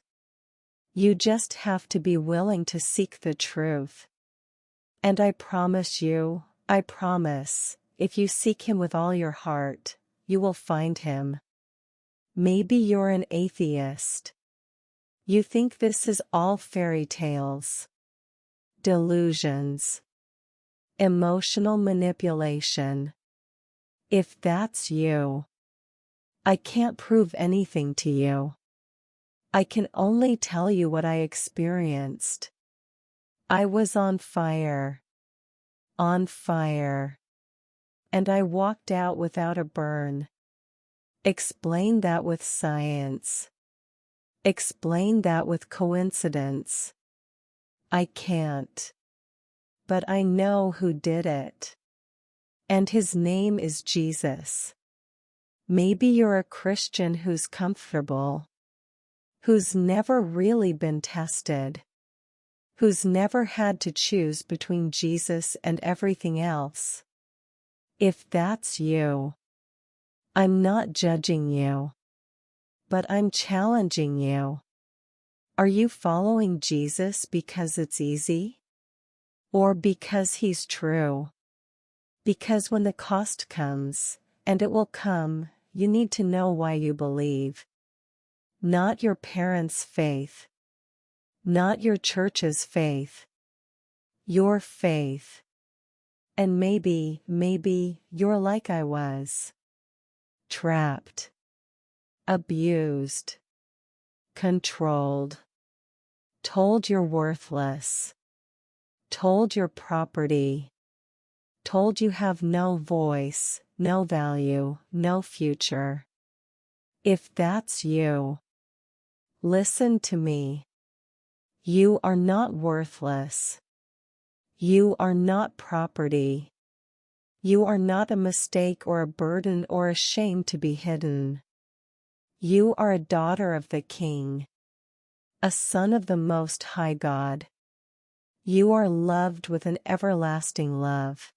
You just have to be willing to seek the truth. And I promise you, I promise, if you seek Him with all your heart, you will find Him. Maybe you're an atheist. You think this is all fairy tales. Delusions. Emotional manipulation. If that's you, I can't prove anything to you. I can only tell you what I experienced. I was on fire. On fire. And I walked out without a burn. Explain that with science. Explain that with coincidence. I can't. But I know who did it. And His name is Jesus. Maybe you're a Christian who's comfortable, who's never really been tested, who's never had to choose between Jesus and everything else. If that's you, I'm not judging you, but I'm challenging you. Are you following Jesus because it's easy? Or because he's true? Because when the cost comes, and it will come, you need to know why you believe. Not your parents' faith. Not your church's faith. Your faith. And maybe you're like I was. Trapped. Abused. Controlled. Told you're worthless. Told you're property. Told you have no voice, no value, no future. If that's you, listen to me. You are not worthless. You are not property. You are not a mistake or a burden or a shame to be hidden. You are a daughter of the King, a son of the Most High God. You are loved with an everlasting love.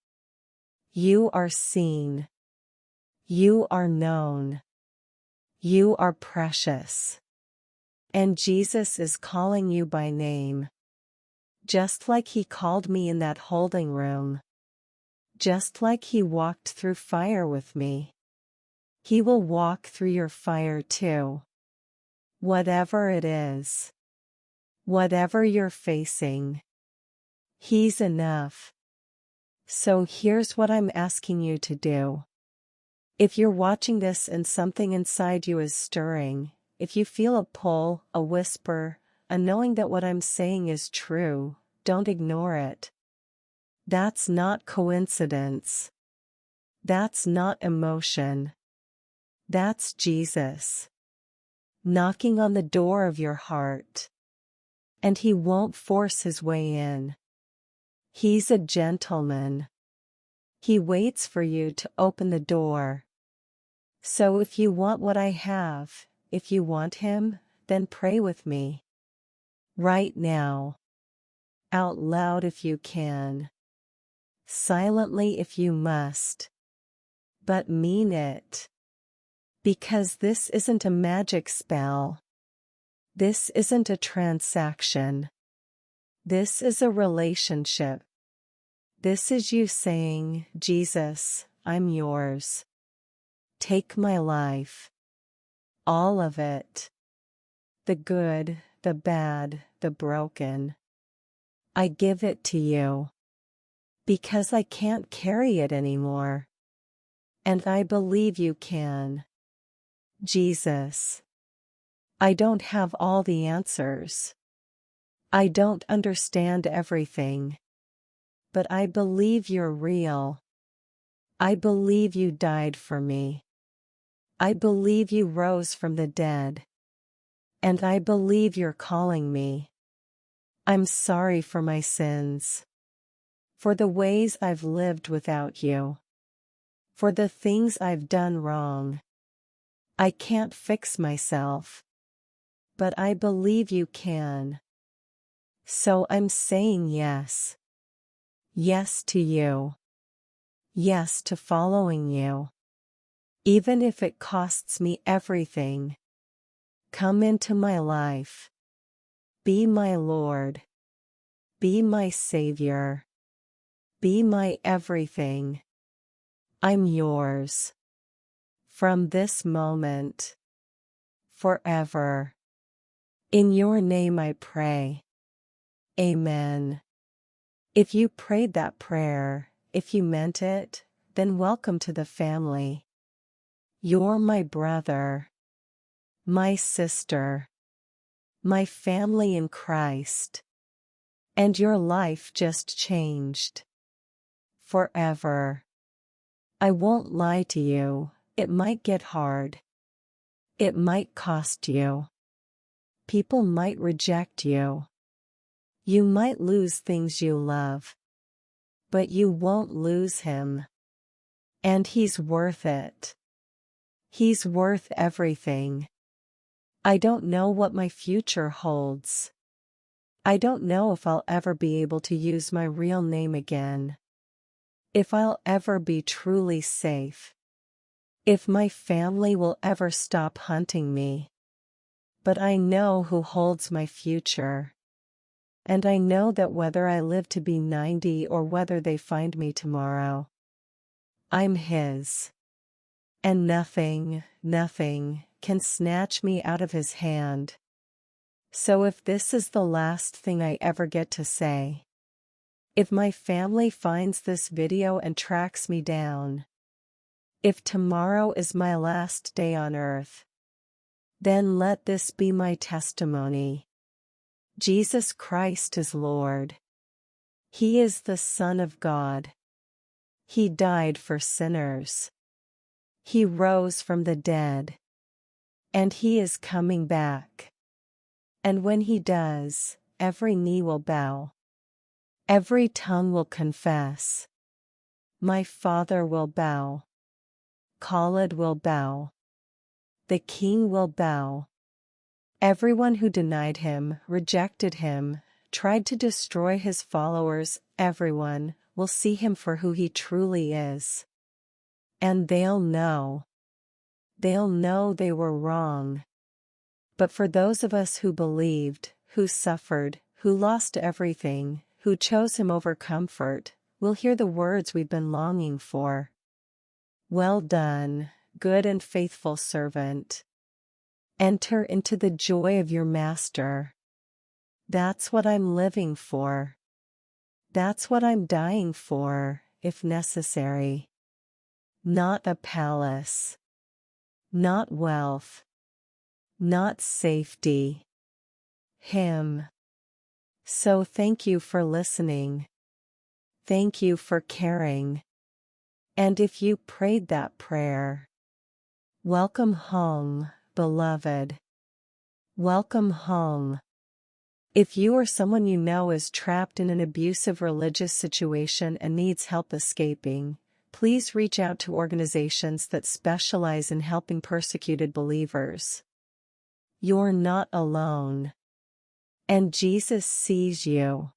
You are seen. You are known. You are precious. And Jesus is calling you by name. Just like he called me in that holding room. Just like he walked through fire with me. He will walk through your fire too. Whatever it is. Whatever you're facing. He's enough. So here's what I'm asking you to do. If you're watching this and something inside you is stirring, if you feel a pull, a whisper, a knowing that what I'm saying is true, don't ignore it. That's not coincidence. That's not emotion. That's Jesus. Knocking on the door of your heart. And he won't force his way in. He's a gentleman. He waits for you to open the door. So if you want what I have, if you want him, then pray with me. Right now. Out loud if you can. Silently if you must. But mean it. Because this isn't a magic spell. This isn't a transaction. This is a relationship. This is you saying, Jesus, I'm yours. Take my life. All of it. The good, the bad, the broken. I give it to you. Because I can't carry it anymore. And I believe you can. Jesus. I don't have all the answers. I don't understand everything. But I believe you're real. I believe you died for me. I believe you rose from the dead. And I believe you're calling me. I'm sorry for my sins. For the ways I've lived without you. For the things I've done wrong. I can't fix myself. But I believe you can. So I'm saying yes. Yes to you. Yes to following you. Even if it costs me everything. Come into my life. Be my Lord. Be my Savior. Be my everything. I'm yours. From this moment. Forever. In your name I pray. Amen. If you prayed that prayer, if you meant it, then welcome to the family. You're my brother. My sister. My family in Christ. And your life just changed. Forever. I won't lie to you, it might get hard. It might cost you. People might reject you. You might lose things you love. But you won't lose him. And he's worth it. He's worth everything. I don't know what my future holds. I don't know if I'll ever be able to use my real name again. If I'll ever be truly safe. If my family will ever stop hunting me. But I know who holds my future. And I know that whether I live to be 90 or whether they find me tomorrow, I'm His. And nothing can snatch me out of His hand. So if this is the last thing I ever get to say, if my family finds this video and tracks me down, if tomorrow is my last day on earth, then let this be my testimony. Jesus Christ is Lord. He is the Son of God. He died for sinners. He rose from the dead. And He is coming back. And when He does, every knee will bow. Every tongue will confess. My Father will bow. Khalid will bow. The King will bow. Everyone who denied Him, rejected Him, tried to destroy His followers, everyone will see Him for who He truly is. And they'll know. They'll know they were wrong. But for those of us who believed, who suffered, who lost everything, who chose Him over comfort, we'll hear the words we've been longing for. Well done, good and faithful servant. Enter into the joy of your Master. That's what I'm living for. That's what I'm dying for, if necessary. Not a palace. Not wealth. Not safety. Him. So thank you for listening. Thank you for caring. And if you prayed that prayer, welcome home, beloved. Welcome home. If you or someone you know is trapped in an abusive religious situation and needs help escaping, please reach out to organizations that specialize in helping persecuted believers. You're not alone. And Jesus sees you.